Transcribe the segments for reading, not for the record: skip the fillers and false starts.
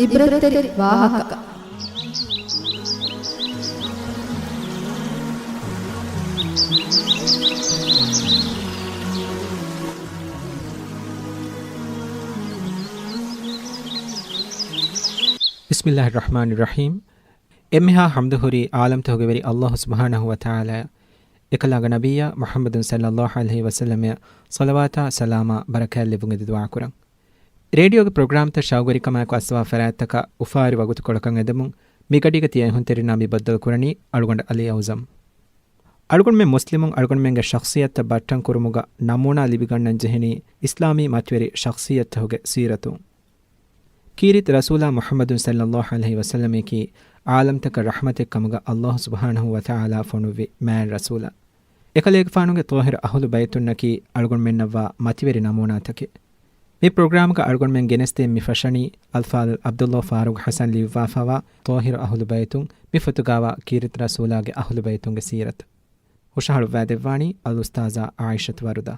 ಇಬ್ರತ್ತರಿ ವಾಹಕ. ಬಿಸ್ಮಿಲ್ಲಾಹಿರ್ ರಹಮಾನಿರ್ ರಹೀಂ. ಎಮ್ಮೆಹಾ ಹಮ್ದುಹುರಿ ಆಲಂ ತೋಗೆವರಿ ಅಲ್ಲಾಹು ಸುಬ್ಹಾನಹು ವ ತಆಲ එකලාග නබියා මුහම්මදුන් සල්ලල්ලාහු අලයිහි වසල්ලම සලවාතා ಸಲಾಮ ಬರಕಾತ್ ಲಿಬುಂಗೆ ದುಆ ಕುರಂ. ರೇಡಿಯೋಗೆ ಪ್ರೋಗ್ರಾಮ್ ತ ಶೌಗರಿಕಮಕ ಅಸ್ವಾ ಫರಾತಕ ಉಫಾರಿ ವಗುತು ಕೊಳಕಂ ಎದಮುಂ ಮಿಗಡಿಗೆ ತಿಯ ಹುಂತೆರಿ ನಾಮಿ ಬದ್ದಲ್ ಕುರನಿ ಅಳುಗೊಂಡ ಅಲಿ ಔಜಂ ಅಳುಗೊಂಡ ಮೆ ಮುಸ್ಲಿಮುಂ ಅಳುಗೊಂಡ ಮೆಂಗೆ ಶಖ್ಸಿಯತ್ ಬಟ್ಟಂ ಕುರುಮುಗ ನಮೂನಾ ಲಿಬಿಗಣ್ಣನ್ ಜೆಹಿನಿ ಇಸ್ಲಾಮಿ ಮತ್ವೆರಿ ಶಖ್ಸಿಯತ್ ಹೊಗೆ ಸೀರತು ಕೀರಿತ್ ರಸೂಲ ಮುಹಮ್ಮದುನ್ ಸಲ್ಲಲ್ಲಾಹು ಅಲೈಹಿ ವಸಲ್ಲಮ ಕಿ ಆಲಂ ತಕ ರಹಮತೆ ಕಮಗ ಅಲ್ಲಾಹ್ ಸುಬ್ಹಾನಹು ವ ತಆಲಾ ಫನುವಿ ಮ್ಯಾನ್ ರಸೂಲ ಎಕಲೇಗ ಫಾನುಗೆ ತೋಹಿರ ಅಹ್ಲು ಬೈತುನ್ನಕಿ ಅಳುಗೊಂಡ ಮೆನ್ನವ ಮತಿವೆರಿ ನಮೂನಾ ತಕೆ මේ ප්‍රෝග්‍රෑම්ක අල්ගොන් මෙන් ගෙනස්තේ මිෆෂනි අල්ෆාල් අබ්දුල්ලා ෆාරුක් හසන් ලිවාෆවා තෝහිර අහ්ලු බයිතුන් මිෆතුගාවා කීරිත් රසූලාගේ අහ්ලු බයිතුන්ගේ සීරත හුෂහල් වැදෙවානි අල් උස්තාසා ආයිෂත් වරුදා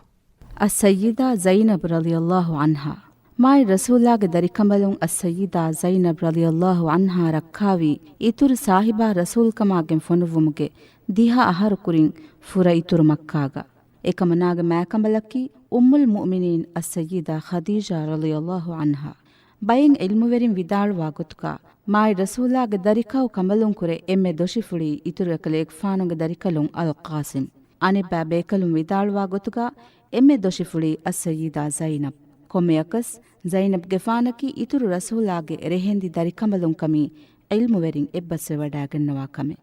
السيدة زينب رضي الله عنها ماي رسولاගේ දරිකඹලුන් السيدة زينب رضي الله عنها රක්කාවි ඉතුරු සාහිබා රසූල්කමාගෙන් ෆොනුවමුගේ දිහා අහරු කුරින් ෆුර ඉතුරු මක්කාගා එකමනාගේ මෑකඹලකි ಉಮ್ಮುಲ್ ಮುಅ್ಮಿನೀನ್ ಅಸ್ಸಯ್ಯಿದಾ ಖದೀಜಾ ರಲಿಯಲ್ಲಾಹು ಅನ್ಹಾ ಬೈನ್ ಇಲ್ಮುವೆರಿನ್ ವಿದಾಳುವಾ ಗೊತುಕ ಮಾಯ್ ರಸೂಲಾಗೆ ದರಿಕವು ಕಮಲುಂ ಕುರೆ ಎಮ್ಮೆ ದೊಶಿಫುಳಿ ಇತುರು ಎಕಲೇಗ್ ಫಾನುಗೆ ದರಿಕಲುಂ ಅಲ್ ಕಾಸಿಂ ಅನಿಬ್ಬಾ ಬೇಕಲುಂ ವಿದಾಳುವಾ ಗೊತುಕ ಎಮ್ಮೆ ದೊಶಿಫುಳಿ ಅಸ್ಸಯ್ಯಿದಾ ಝೈನಬ್ ಕೊಮೆಯಕಸ್ ಝೈನಬ್ ಗೆಫಾನಕಿ ಇತುರು ರಸೂಲಾಗೆ ರೆಹೆಂದಿ ದರಿಕಮಲುಂ ಕಮಿ ಇಲ್ಮುವೆರಿನ್ ಎಬ್ಬಸ್ವೆ ವಡಾಗನ್ನವಾ ಕಮೆ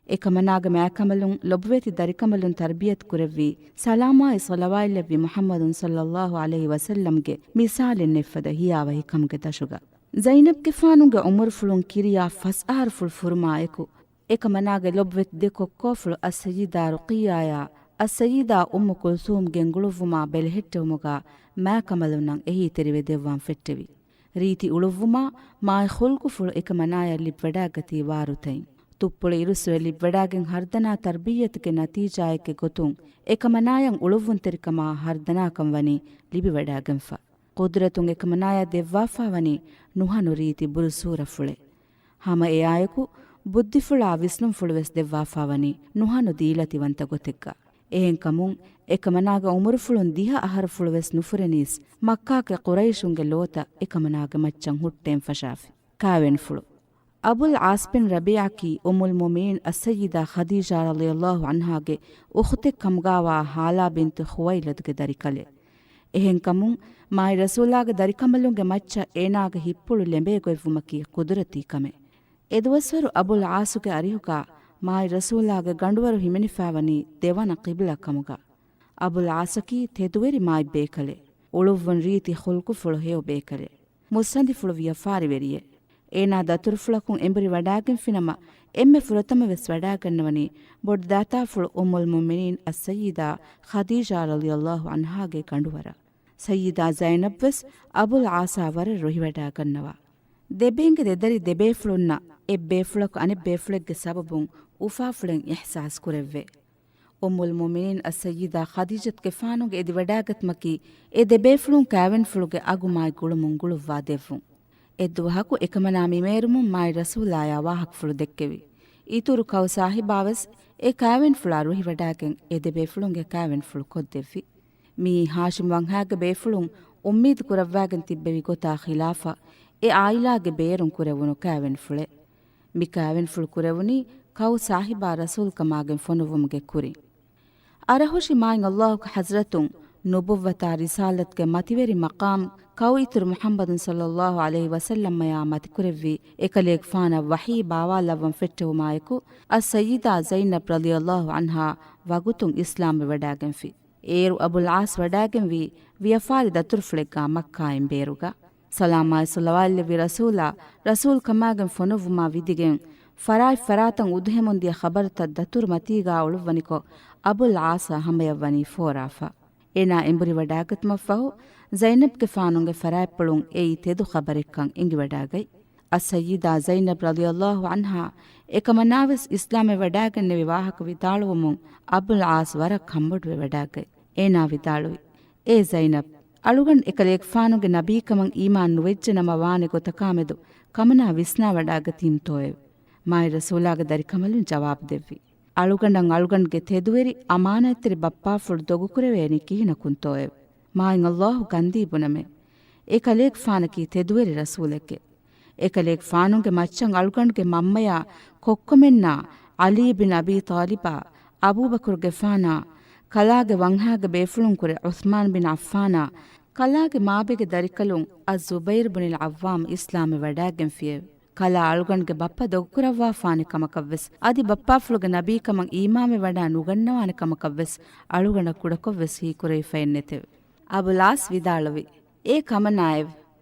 එකමනාග මෑකමලුන් ලොබ්වෙති දරිකමලුන් තර්බියත් කුරෙව්වී සලාමායි සලවායිල්ලෙව්වි මුහම්මදුන් සල්ලල්ලාහු අලයිහි වසල්ලම්ගේ මිසාලෙන් නෙෆ්ෆද හියාවහි කම්ගේ තශුග ಝೈನಬ್ಗೆ ಫಾನುಗೆ ಉಮರ್ ಫುಳುನ್ ಕಿರಿಯಾ ಫಸ್ಆರ್ ಫುಲ್ ಫುರ್ಮಾಯಕು එකමනාගේ ලොබ්වෙತ್ දෙකොක්කෝෆුಳು ಅಸ್ಸಯ್ಯಿದಾ ರುಕಿಯಾಯ ಅಸ್ಸಯ್ಯಿದಾ ಉಮ್ಮು ಕುಲ್ಸೂಮ್ಗೆ ಗುಳುವ್ವುಮಾ ಬೆಲೆಹೆಟ್ಟೆವುಮುಗಾ ಮෑಕಮಲುನ್ನಂ ಎಹಿ ತೆರಿವೆ ದೆವ್ವಾಂ ಫೆಟ್ಟೆವಿ ರೀತಿ ಉಳುವ್ವುಮಾ ಮಾಯ್ ಖುಲ್ಕು ಫುಳು එකಮನಾಯಲ್ಲಿ ವಡಾಗತಿ ವಾರುತೈನ್ ತುಪ್ಪುಳು ಇರುಸುವೆಲಿ ವಡಾಗೆಂ ಹರ್ದನಾ ತರ್ಬೀಯತ್ಗೆ ನತೀಜಾಯಕ್ಕೆ ಗೊತುಂ ಏಕಮನಾಯಂ ಉಳುವುನ್ ತೆರಿಕಮಾ ಹರ್ದನಾಕಂ ವನಿ ಲಿಬಿ ವಡಾಗೆಂ ಫ ಕುದ್ರತುಂ ಏಕಮನಾಯ ದೆವ್ವಾಫಾವನಿ ನುಹನು ರೀತಿ ಬುರುಸೂರ ಫುಳೆ ಹಮ ಎ ಆಯಕು ಬುದ್ಧಿಫುಳಾ ವಿಷ್ಣುಂ ಫುಳುವೆಸ್ ದೆವ್ವಾಫಾವನಿ ನುಹನು ದೀಲತಿವಂತ ಗೊತೆಕ್ಕ ಏಹೆಂ ಕಮುಂ ಏಕಮನಾಗ ಉಮರು ಫುಳುನ್ ದಿಹ ಅಹರ ಫುಳುವೆಸ್ ನುಫುರೆನೀಸ್ ಮಕ್ಕಾಗೆ ಕುರೈಶುಂಗೆ ಲೋತ ಏಕಮನಾಗ ಮಚ್ಚಂ ಹುಟ್ಟೆಂ ಫಶಾಫಿ ಕಾವೆನ್ ಫುಳು ಅಬುಲ್ ಆಸ್ಬಿನ್ ರಬಿಯಾಕಿ ಉಮ್ಮುಲ್ ಮುಮೀನ್ ಅಸ್ಸಯ್ಯಿದಾ ಖದೀಜಾ ರಲಿಯಲ್ಲಾಹು ಅನ್ಹಾಗೆ ಉಖ್ತೆ ಕಮ್ಗಾವಾ ಹಾಲಾ ಬಿಂತ್ ಖುವೈಲದ್ಗೆ ದರಿಕಲೆ ಎಹೆಂ ಕಮುಂ ಮಾಯ್ ರಸೂಲಾಗೆ ದರಿಕಮಲುಂಗೆ ಮಚ್ಚ ಏನಾಗೆ ಹಿಪ್ಪುಳು ಲೆಂಬೇಗೊಯ್ವುಮಕಿ ಕುದುರತಿ ಕಮೆ ಎದುವಸ್ವರು ಅಬುಲ್ ಆಸುಗೆ ಅರಿಹುಗ ಮಾಯ್ ರಸೂಲಾಗೆ ಗಂಡುವರು ಹಿಮೆನಿಫಾವನಿ ದೇವನ ಕಿಬ್ಲ ಕಮುಗ ಅಬುಲ್ ಆಸಕಿ ತೆದುವೆರಿ ಮಾಯ್ ಬೇಕಲೆ ಉಳುವ್ವನ್ ರೀತಿ ಹುಲ್ಕು ಫುಳು ಹೇವು ಬೇಕಲೆ ಮುಸ್ಸಂದಿ ಫುಳು ವಿಯಫಾರಿವೆರಿಯೆ ಏನಾ ದತುರುಫುಳಕುಂ ಎಂಬರಿ ವಡಾಗೆನ್ ಫಿನಮ ಎಮ್ಮೆ ಫುರತಮ ವೆಸ್ ವಡಾಗನ್ನವನಿ ಬೊಡ್ ದಾತಾ ಫುಳು ಉಮ್ಮುಲ್ ಮುಮಿನೀನ್ ಅಸ್ಸಯ್ಯಿದಾ ಖದೀಜಾ ರಲಿಯಲ್ಲಾಹು ಅನ್ಹಾಗೆ ಕಂಡುವರ ಸಯ್ಯಿದಾ ಝೈನಬ್ ವೆಸ್ ಅಬುಲ್ ಆಸಾ ವರ ರುಹಿ ವಡಾಗನ್ನವ ದೆಬೇಂಗೆ ದೆದರಿ ದೆಬೇಫುಳುನ್ನ ಎಬ್ಬೇಫುಳಕು ಅನೆಬ್ಬೇಫುಳೆಗ್ಗೆ ಸಬಬುಂ ಉಫಾಫುಳೆಂ ಇಹ್ಸಾಸ್ ಕುರೆವ್ವೆ ಉಮ್ಮುಲ್ ಮುಮಿನೀನ್ ಅಸ್ಸಯ್ಯಿದಾ ಖದೀಜತ್ಗೆ ಫಾನುಗೆ ಎದಿ ವಡಾಗತ್ಮಕಿ A ದೆಬೇಫುಳುಂ ಕಾವೆನ್ ಫುಳುಗೆ ಅಗುಮಾಯ್ ಗುಳುಮುಂ ಗುಳುವ್ವಾ ದೆವ್ವುಂ ಎದ್ದುವಹಕು එකමනාමි ಮೇರುಮು Mai ರಸೂಲಾಯ ವಾಹಕ್ ಫುಳು ದೆಕ್ಕೆವಿ ಈತುರು cow ಸಾಹಿಬಾವಸ್ A ಕಾವೆನ್ ಫುಳಾ Ruhi ವಡಾಗೆನ್ ಎದೆ ಬೇಫುಳುಂಗೆ ಕಾವೆನ್ ಫುಳು ಕೊದ್ದೆವ್ವಿ ಮೀ ಹಾಶಿಮ್ ವಂಹಾಗೆ ಬೇಫುಳುಂ ಉಮ್ಮೀದ್ ಕುರವ್ವಾಗೆನ್ ತಿಬ್ಬೆವಿ ಗೊತ್ತಾ ಖಿಲಾಫಾ ಎ ಆಯಿಲಾಗೆ ಬೇರುಂ ಕುರೆವುನು ಕಾವೆನ್ ಫುಳೆ ಮಿ ಕಾವೆನ್ ಫುಳು ಕುರೆವುನಿ ಕೌ ಸಾಹಿಬಾ ರಸೂಲ್ ಕಮಾಗೆನ್ ಫೊನುವುಮ್ಗೆ ಕುರಿ ಅರಹುಶಿ ಮಾಯಿನ್ ಅಲ್ಲಾಹುಗೆ ಹಜ್ರತುಂ ನುಬುವ್ವತಾ ರಿಸಾಲತ್ಗೆ ಮತಿವೆರಿ ಮಕಾಮ್ ಕೌ ಇತುರು ಮುಹಮ್ಮದುನ್ ಸಲ್ಲಲ್ಲಾಹು ಅಲೈಹಿ ವಸಲ್ಲಮ್ಮಯ ಮತಿ ಕುರೆವ್ವಿ ಎಕಲೇಗ್ ಫಾನ ವಹೀ ಬಾವಾಲವ್ವಂ ಫೆಟ್ಟೆವು ಮಾಯಕು ಅಸ್ಸಯ್ಯಿದಾ ಝೈನಬ್ ರಲಿಯಲ್ಲಾಹು ಅನ್ಹಾ ವಗುತುಂ ಇಸ್ಲಾಂ ವಡಾಗೆನ್ ಫಿ ಏರು ಅಬುಲ್ ಆಸ್ ವಡಾಗೆನ್ ವಿ ವಿಯಫಾರಿ ದತುರ್ಫುಳೆಗ್ಗಾ ಮಕ್ಕಾಯಂ ಬೇರುಗ ಸಲಾಮಾಯ್ ಸಲ್ಲವಾಲ್ಲೆವಿ ರಸೂಲ್ ಕಮಾಗೆನ್ ಫೊನುವುಮಾ ವಿದಿಗೆನ್ ಫರಾಯ್ ಫರಾತಂ ಉದ್ಹೆಮುಂದಿಯ ಖಬರ್ತ ದತುರ್ ಮತೀಗಾ ಉಳುವನಿಕೊ ಅಬುಲ್ ಆಸ ಹಮಯವ್ವನಿ ಫೋರಾಫಾ ಏನಾ ಎಂಬುರಿ ವಡಾಗತ್ಮಫಹು ಝೈನಬ್ಗೆ ಫಾನುಂಗೆ ಫರಾಯ್ಪಳುಂ ಏಯಿ ತೆದು ಖಬರೆಕ್ಕಂ ಇಂಗಿ ವಡಾಗೈ ಅಸ್ಸಯ್ಯಿದಾ ಝೈನಬ್ ರಲಿಯಲ್ಲಾಹು ಅನ್ಹಾ ಏಕಮನಾವೆಸ್ ಇಸ್ಲಾಮೆ ವಡಾಗನ್ನೆ ವಿವಾಹಕ ವಿತಾಳುವಮು ಅಬುಲ್ ಆಸ್ ವರಕ್ ಹಂಬಡುವೆ ವಡಾಗೈ ಏನಾ ವಿತಾಳುವಿ ಏ ಝೈನಬ್ ಅಳುಗಂಡ್ ಎಕಲೇಕ್ ಫಾನುಗೆ ನಬೀಕಮಂ ಈಮಾನ್ ನುವೆಜ್ಜೆ ನಮ ವಾನೆ ಗೊತಕಾಮೆದು ಕಮನಾ ವಿಸ್ನಾ ವಡಾಗತೀಂ ತೋಯೆವ್ ಮಾಯಿ ರಸೂಲಾಗ ದರಿ ಕಮಲುನ್ ಜವಾಬ್ ದೆವ್ವಿ ಅಳುಗಂಡಂ ಅಳುಗಂಡ್ಗೆ ತೆದುವೆರಿ ಅಮಾನೈತ್ರಿ ಬಪ್ಪಾಫುಳು ದೊಗುಕುರೆವೇನಿ ಕಿಹಿನ ಕುಂತೋಯೆವ್ ಮಾಯಿಂ ಅಲ್ಲಾಹು ಗಂದೀಬುನಮೆ ಏಕಲೇಕ್ ಫಾನಕಿ ತೆದುವೆರಿ ರಸೂಲೆಕ್ಕೆ ಏಕಲೇಕ್ ಫಾನುಗೆ ಮಚ್ಚಂ ಅಳುಗಂಡ್ಗೆ ಮಮ್ಮಯ ಕೊಕ್ಕೊಮೆನ್ನ ಅಲೀ ಬಿನ್ ಅಬಿ ತಾಲಿಬಾ ಅಬೂಬಕುರ್ಗೆ ಫಾನಾ ಕಲಾಗೆ ವಂಹಾಗೆ ಬೇಫುಳುಂ ಕುರೆ ಉಸ್ಮಾನ್ ಬಿನ್ ಅಫ್ಫಾನಾ ಕಲಾಗೆ ಮಾಬೆಗೆ ದರಿಕಲುಂ ಅಜುಬೈರ್ ಬಿನಿಲ್ ಅವ್ವಾಮ್ ಇಸ್ಲಾಮೆ ವಡಾಗೆಂ ಫಿಯೆವ್ ಕಲಾ ಅಳುಗಂಡ್ಗೆ ಬಪ್ಪ ದೊಗ್ಗುರವ್ವಾ ಫಾನೆ ಕಮಕವ್ವೆಸ್ ಅದಿ ಬಪ್ಪಾಫುಳುಗೆ ನಬೀಕಮಂ ಈಮಾಮೆ ವಡಾ ನುಗಣ್ಣವಾನೆ ಕಮಕವ್ವೆಸ್ ಅಳುಗಂಡ ಕುಡಕೊವ್ವೆಸ್ ಹೀ ಕುರೈ ಫೈನ್ನೆತೆವ್ ಅಬುಲಾಸ್ ವಿದಾಳವಿ ಏ ಕಮನಾಯವ್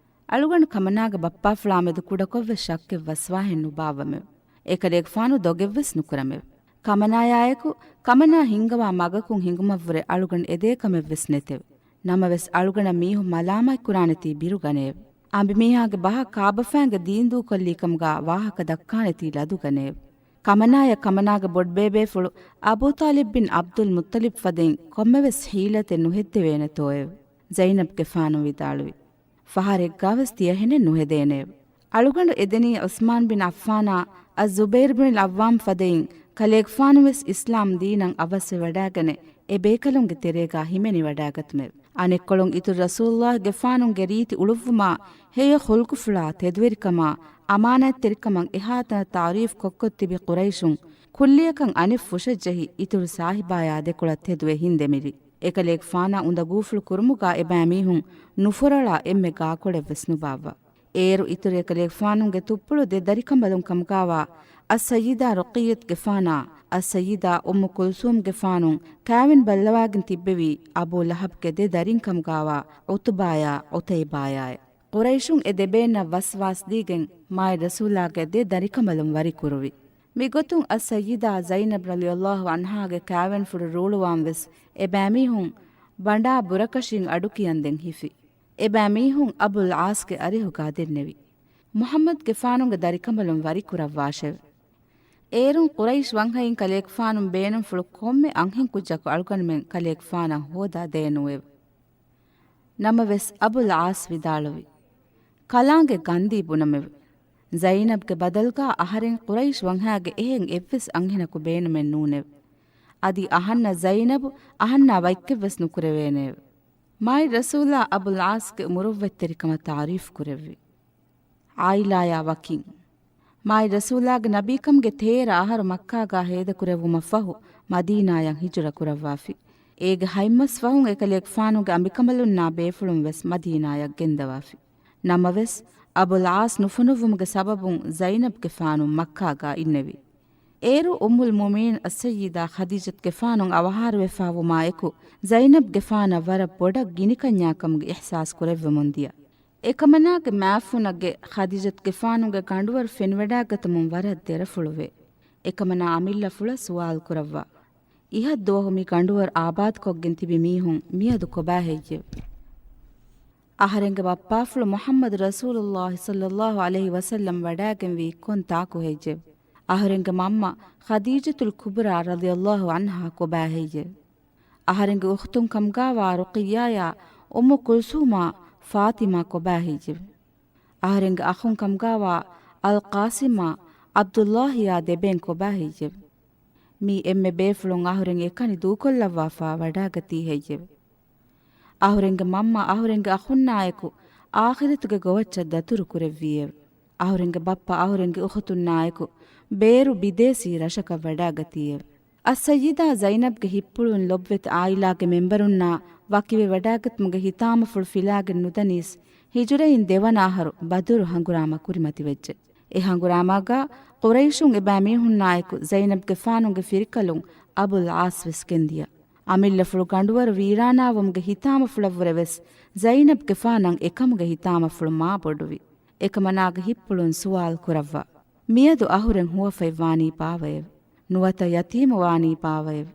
ಅಳುಗಂಡ್ ಕಮನಾಗ ಬಪ್ಪಾಫುಳಾಮೆದು ಕುಡಕೊವ್ವೆಸ್ ಶಕ್ಕೆ ವಸ್ವಾಹೆನ್ನು ಬಾವಮೆವ್ ಏಕಲೇಗ್ ಫಾನು ದೊಗೆವ್ವೆಸ್ ನುಕುರಮೆವ್ ಕಮನಾಯಾಯಕು ಕಮನಾ ಹಿಂಗವಾ ಮಗಕುಂ ಹಿಂಗುಮವ್ವರೆ ಅಳುಗಂಡ್ ಎದೇ ಕಮೆವ್ವೆಸ್ ನೆತೆವ್ ನಮವೆಸ್ ಅಳುಗಣ ಮೀಹು ಮಲಾಮೈ ಕುರಾನೆತಿ ಬಿರುಗನೇವ್ ಅಂಬಿ ಮೀಹಾಗೆ ಬಹ ಕಾಬಫ್ಯಾಂಗ ದೀಂದೂ ಕೊಲ್ಲೀಕಮ್ಗ ವಾಹಕ ದಕ್ಕಾನೆತಿ ಲದುಗನೇವ್ ಕಮನಾಯ ಕಮನಾಗ ಬೊಡ್ಬೇಬೇಫುಳು ಅಬೂತಾಲಿಬ್ ಬಿನ್ ಅಬ್ದುಲ್ ಮುತ್ತಲಿಬ್ ಫದೆಂ ಕೊಮ್ಮೆವೆಸ್ ಹೀಲತೆ ನುಹೆದ್ದೆವೇನೆ ತೋಯೆವ್ ಝೈನಬ್ಗೆ ಫಾನು ವಿದಾಳುವಿ ಫಹಾರೆಗ್ಗಾವೆಸ್ ತಿಯಹೆನೆ ನುಹೆದೇನೇವ್ ಅಳುಗಂಡು ಎದೆನಿ ಉಸ್ಮಾನ್ ಬಿನ್ ಅಫ್ಫಾನಾ ಅಜುಬೈರ್ ಬಿನ್ ಅವ್ವಾಮ್ ಫದೆಂ ಕಲೇಗ್ ಫಾನುವೆಸ್ ಇಸ್ಲಾಂ ದೀನಂ ಅವಸ್ಸೆ ವಡಾಗನೆ ಎ ಬೇಕಲುಂಗೆ ತೆರೇಗಾ ಹಿಮೆನಿ ವಡಾಗತ್ಮೆವ್ ಅನೆಕ್ಕೊಳುಂ ಇತು ರಸೂಲುಲ್ಲಾಹ್ ಗೆಫಾನುಂಗೆ ರೀತಿ ಉಳುವ್ವುಮಾ ಹೇಯ ಹೊಲ್ಕುಫುಳಾ ತೆದ್ವೆರಿಕಮ ಅಮಾನತ್ ತೆರಿಕಮಂ ಎಹಾತನ ತಾರೀಫ್ ಕೊಕ್ಕೊತ್ತಿಬಿ ಕುರೈಶುಂ ಕುಲ್ಲಿಯಕಂ ಅನಿಫ್ ಫುಷಜ್ಜಹಿ ಇತುರು ಸಾಹಿಬಾಯಾ ದೆಕುಳ ತೆದುವೆ ಹಿಂದೆಮಿರಿ ಎಕಲೇಗ್ ಫಾನಾ ಉಂದ ಗೂಫುಳು ಕುರುಮುಗಾ ಎಬෑಮೀಹುಂ ನುಫುರಳಾ ಎಮ್ಮೆ ಗಾಕೊಳೆವ್ವೆಸ್ ನುಬಾವ್ವ ಏರು ಇತುರು ಎಕಲೇಗ್ ಫಾನುಂಗೆ ತುಪ್ಪುಳು ದೆ ದರಿಕಂಬಲುಂ ಕಮ್ಗಾವಾ ಅಸ್ಸಯ್ಯಿದಾ ರುಕಿಯತ್ ಗೆಫಾನಾ ಅಸ್ಸಯ್ಯಿದಾ ಉಮ್ಮು ಕುಲ್ಸೂಮ್ ಗೆಫಾನುಂ ಕಾವಿನ್ ಬಲ್ಲವಾಗಿನ್ ತಿಬ್ಬೆವಿ ಅಬೂ ಲಹಬ್ಗೆ ದೆ ದರಿಂಕಮ್ಗಾವಾ ಉತುಬಾಯ ಉತೈಬಾಯಾಯ ಕುರೈಶುಂ ಎ ದೆಬೇನ ವಸ್ವಾಸ್ ದೀಗೆಂ ಮಾಯ್ ರಸೂಲಾಗೆ ದೆ ದರಿಕಂಬಲುಂ ವರಿ ಕುರುವಿ ಮಿಗೊತುಂ ಅಸ್ಸಯ್ಯಿದಾ ಝೈನಬ್ ರಲಿಯಲ್ಲಾಹು ಅನ್ಹಾಗೆ ಕಾವೆನ್ ಫುಡು ರೂಳುವಾಂ ವೆಸ್ ಎ ಬ್ಯಾಮೀಹುಂ ಬಂಡಾ ಬುರಕಶಿಂ ಅಡುಕಿಯಂದೆಂ ಹಿಫಿ ಎ ಬ್ಯಾಮೀಹುಂ ಅಬುಲ್ ಆಸ್ಗೆ ಅರಿಹುಗಾ ದಿರ್ನೆವಿ ಮುಹಮ್ಮದ್ ಗೆಫಾನುಂಗೆ ದರಿಕಂಬಲುಂ ವರಿ ಕುರವ್ವಾಶೆವ್ ಏರುಂ ಕುರೈಶ್ ವಂಹಯಿಂ ಕಲೇಕ್ ಫಾನುಂ ಬೇನುಂ ಫುಳು ಕೊಮ್ಮೆ ಅಂಹಿಂ ಕುಜ್ಜಕು ಅಳುಗಣಮೆಂ ಕಲೇಕ್ ಫಾನ ಹೋದಾ ದೇನುವೆವ್ ನಮವೆಸ್ ಅಬುಲ್ ಆಸ್ ವಿದಾಳುವಿ ಕಲಾಂಗೆ ಗಂದೀ ಬುನಮೆವ್ ಝೈನಬ್ಗೆ ಬದಲ್ಗಾ ಅಹರೆಂ ಕುರೈಶ್ ವಂಹಾಗೆ ಎಹೆಂ ಎವ್ವೆಸ್ ಅಂಹಿನಕು ಬೇನುಮೆನ್ ನೂನೆವ್ ಅದಿ ಅಹನ್ನ ಝೈನಬು ಅಹನ್ನ ವೈಕ್ಕೆವ್ವೆಸ್ ನುಕುರೆವೇನೆವ್ ಮಾಯ್ ರಸೂಲಾ ಅಬುಲ್ ಆಸ್ಗೆ ಮುರುವ್ವೆತ್ತೆರಿಕಮ ತಾರೀಫ್ ಕುರೆವ್ವಿ ಆಯಿಲಾಯಾ ವಕಿಂ ಮಾಯ್ ರಸೂಲಾಗ ನಬೀಕಂಗೆ ತೇರ ಆಹಾರ ಮಕ್ಕಾಗಾ ಹೇದ ಕುರೆವುಮ ಫಹು ಮದೀನಾಯಂ ಹಿಜುರ ಕುರವ್ವಾಫಿ ಏಗೆ ಹೈಮಸ್ ಫಹುಂ ಎಕಲೇಕ್ ಫಾನುಗೆ ಅಂಬಿಕಮಲುನ್ನಾ ಬೇಫುಳುಂ ವೆಸ್ ಮದೀನಾಯಕ್ ಗೆಂದವಾಫಿ ನಮವೆಸ್ ಅಬುಲ್ ಆಸ್ ನುಫುನುವುಮ್ಗೆ ಸಬಬುಂ ಝೈನಬ್ಗೆ ಫಾನುಂ ಮಕ್ಕಾಗಾ ಇನ್ನೆವಿ ಏರು ಉಮ್ಮುಲ್ ಮುಮೀನ್ ಅಸ್ಸಯ್ಯಿದಾ ಖದೀಜತ್ಗೆ ಫಾನುಂ ಅವಹಾರವೆ ಫಾವುಮಾಯಕು ಝೈನಬ್ಗೆ ಫಾನ ವರ ಬೊಡಕ್ ಗಿನಿಕನ್ಯಾಕಮ್ಗೆ ಇಹ್ಸಾಸ್ ಕುರೆವ್ವೆ ಮುಂದಿಯ ಏಕಮನಾಗೆ ಮ್ಯಾಫುನಗೆ ಖದೀಜತ್ಗೆ ಫಾನುಗೆ ಕಂಡುವರ್ ಫೆನ್ವೆಡಾಗತಮುಂ ವರದ್ ದೆರಫುಳುವೆ ಏಕಮನಾ ಅಮಿಲ್ಲ ಫುಳ ಸುವಾಲ್ ಕುರವ್ವ ಇಹದ್ ದೋಹುಮಿ ಕಂಡುವರ್ ಆಬಾದ್ ಕೊಗ್ಗೆನ್ ತಿಬಿ ಮೀಹುಂ ಮಿಯದು ಕೊಬಾ ಹೆಯ್ಯೆವ್ ಅಹರೆಂಗೆ ಬಪ್ಪಾಫುಳು ಮುಹಮ್ಮದ್ ರಸೂಲುಲ್ಲಾಹಿ ಸಲ್ಲಲ್ಲಾಹು ಅಲೈಹಿ ವಸಲ್ಲಂ ವಡಾಗೆನ್ ವಿ ಕೊನ್ ತಾಕು ಹೆಯ್ಯೆವ್ ಅಹರೆಂಗೆ ಮಮ್ಮ ಖದೀಜತುಲ್ ಕುಬ್ರಾ ರಲಿಯಲ್ಲಾಹು ಅನ್ಹಾ ಕೊಬಾ ಹೆಯ್ಯೆವ್ ಅಹರೆಂಗೆ ಉಖ್ತುಂ ಕಮ್ಗಾವಾ ರುಕಿಯಾಯ ಉಮ್ಮು ಕುಲ್ಸೂಮಾ ಫಾತಿಮಾ ಕೊಬಾ ಹೆಯ್ಯೆವ್ ಅಹರೆಂಗೆ ಅಖುಂ ಕಮ್ಗಾವಾ ಅಲ್ ಕಾಸಿಮಾ ಅಬ್ದುಲ್ಲಾಹಿಯಾ ದೆಬೆನ್ ಕೊಬಾ ಹೆಯ್ಯೆವ್ ಮೀ ಎಮ್ಮೆ ಬೇಫುಳುಂ ಅಹುರೆಂಗೆ ಎಕನಿ ದೂಕೊಲ್ಲವ್ವಾಫಾ ವಡಾಗತಿ ಹೆಯ್ಯೆವ್ ಅಹುರೆಂಗೆ ಮಮ್ಮ ಅಹುರೆಂಗೆ ಅಖುನ್ನಾಯಕು ಆಖಿರತುಗೆ ಗೊವಚ್ಚ ದತುರು ಕುರೆವ್ವಿಯೆವ್ ಅಹುರೆಂಗೆ ಬಪ್ಪ ಅಹುರೆಂಗೆ ಉಖುತುನ್ನಾಯಕು ಬೇರು ಬಿದೇಸಿ ರಶಕ ವಡಾಗತಿಯೆವ್ ಅಸ್ಸಯ್ಯಿದಾ ಝೈನಬ್ಗೆ ಹಿಪ್ಪುಳುನ್ ಲೊಬ್ವೆತ್ ಆಯಿಲಾಗೆ ಮೆಂಬರುನ್ನಾ ವಕಿವೆ ವಡಾಗತ್ಮುಗೆ ಹಿತಾಮಫುಳು ಫಿಲಾಗೆ ನುದನೀಸ್ ಹಿಜುರೆಯಿನ್ ದೆವನಾಹರು ಬದುರು ಹಂಗುರಾಮ ಕುರಿಮತಿವೆಜ್ಜೆ ಎ ಹಂಗುರಾಮಾಗ ಕುರೈಶುಂ ಎ ಬ್ಯಾಮೀಹುನ್ನಾಯಕು ಝೈನಬ್ಗೆ ಫಾನುಂಗೆ ಫಿರಿಕಲುಂ ಅಬುಲ್ ಆಸ್ ವೆಸ್ ಕೆಂದಿಯ ಅಮಿಲ್ಲಫುಳು ಗಂಡುವರು ವೀರಾನಾವಮ್ಗೆ ಹಿತಾಮಫುಳವ್ವರೆವೆಸ್ ಝೈನಬ್ಗೆ ಫಾನಂ ಎಕಮುಗೆ ಹಿತಾಮಫುಳು ಮಾ ಬೊಡುವಿ ಎಕಮನಾಗ ಹಿಪ್ಪುಳುನ್ ಸುವಾಲ್ ಕುರವ್ವ ಮಿಯದು ಅಹುರೆಂ ಹುವಫೈ ವಾನೀ ಪಾವಯೆವ್ ನುವತ ಯತೀಮು ವಾನೀ ಪಾವಯೆವ್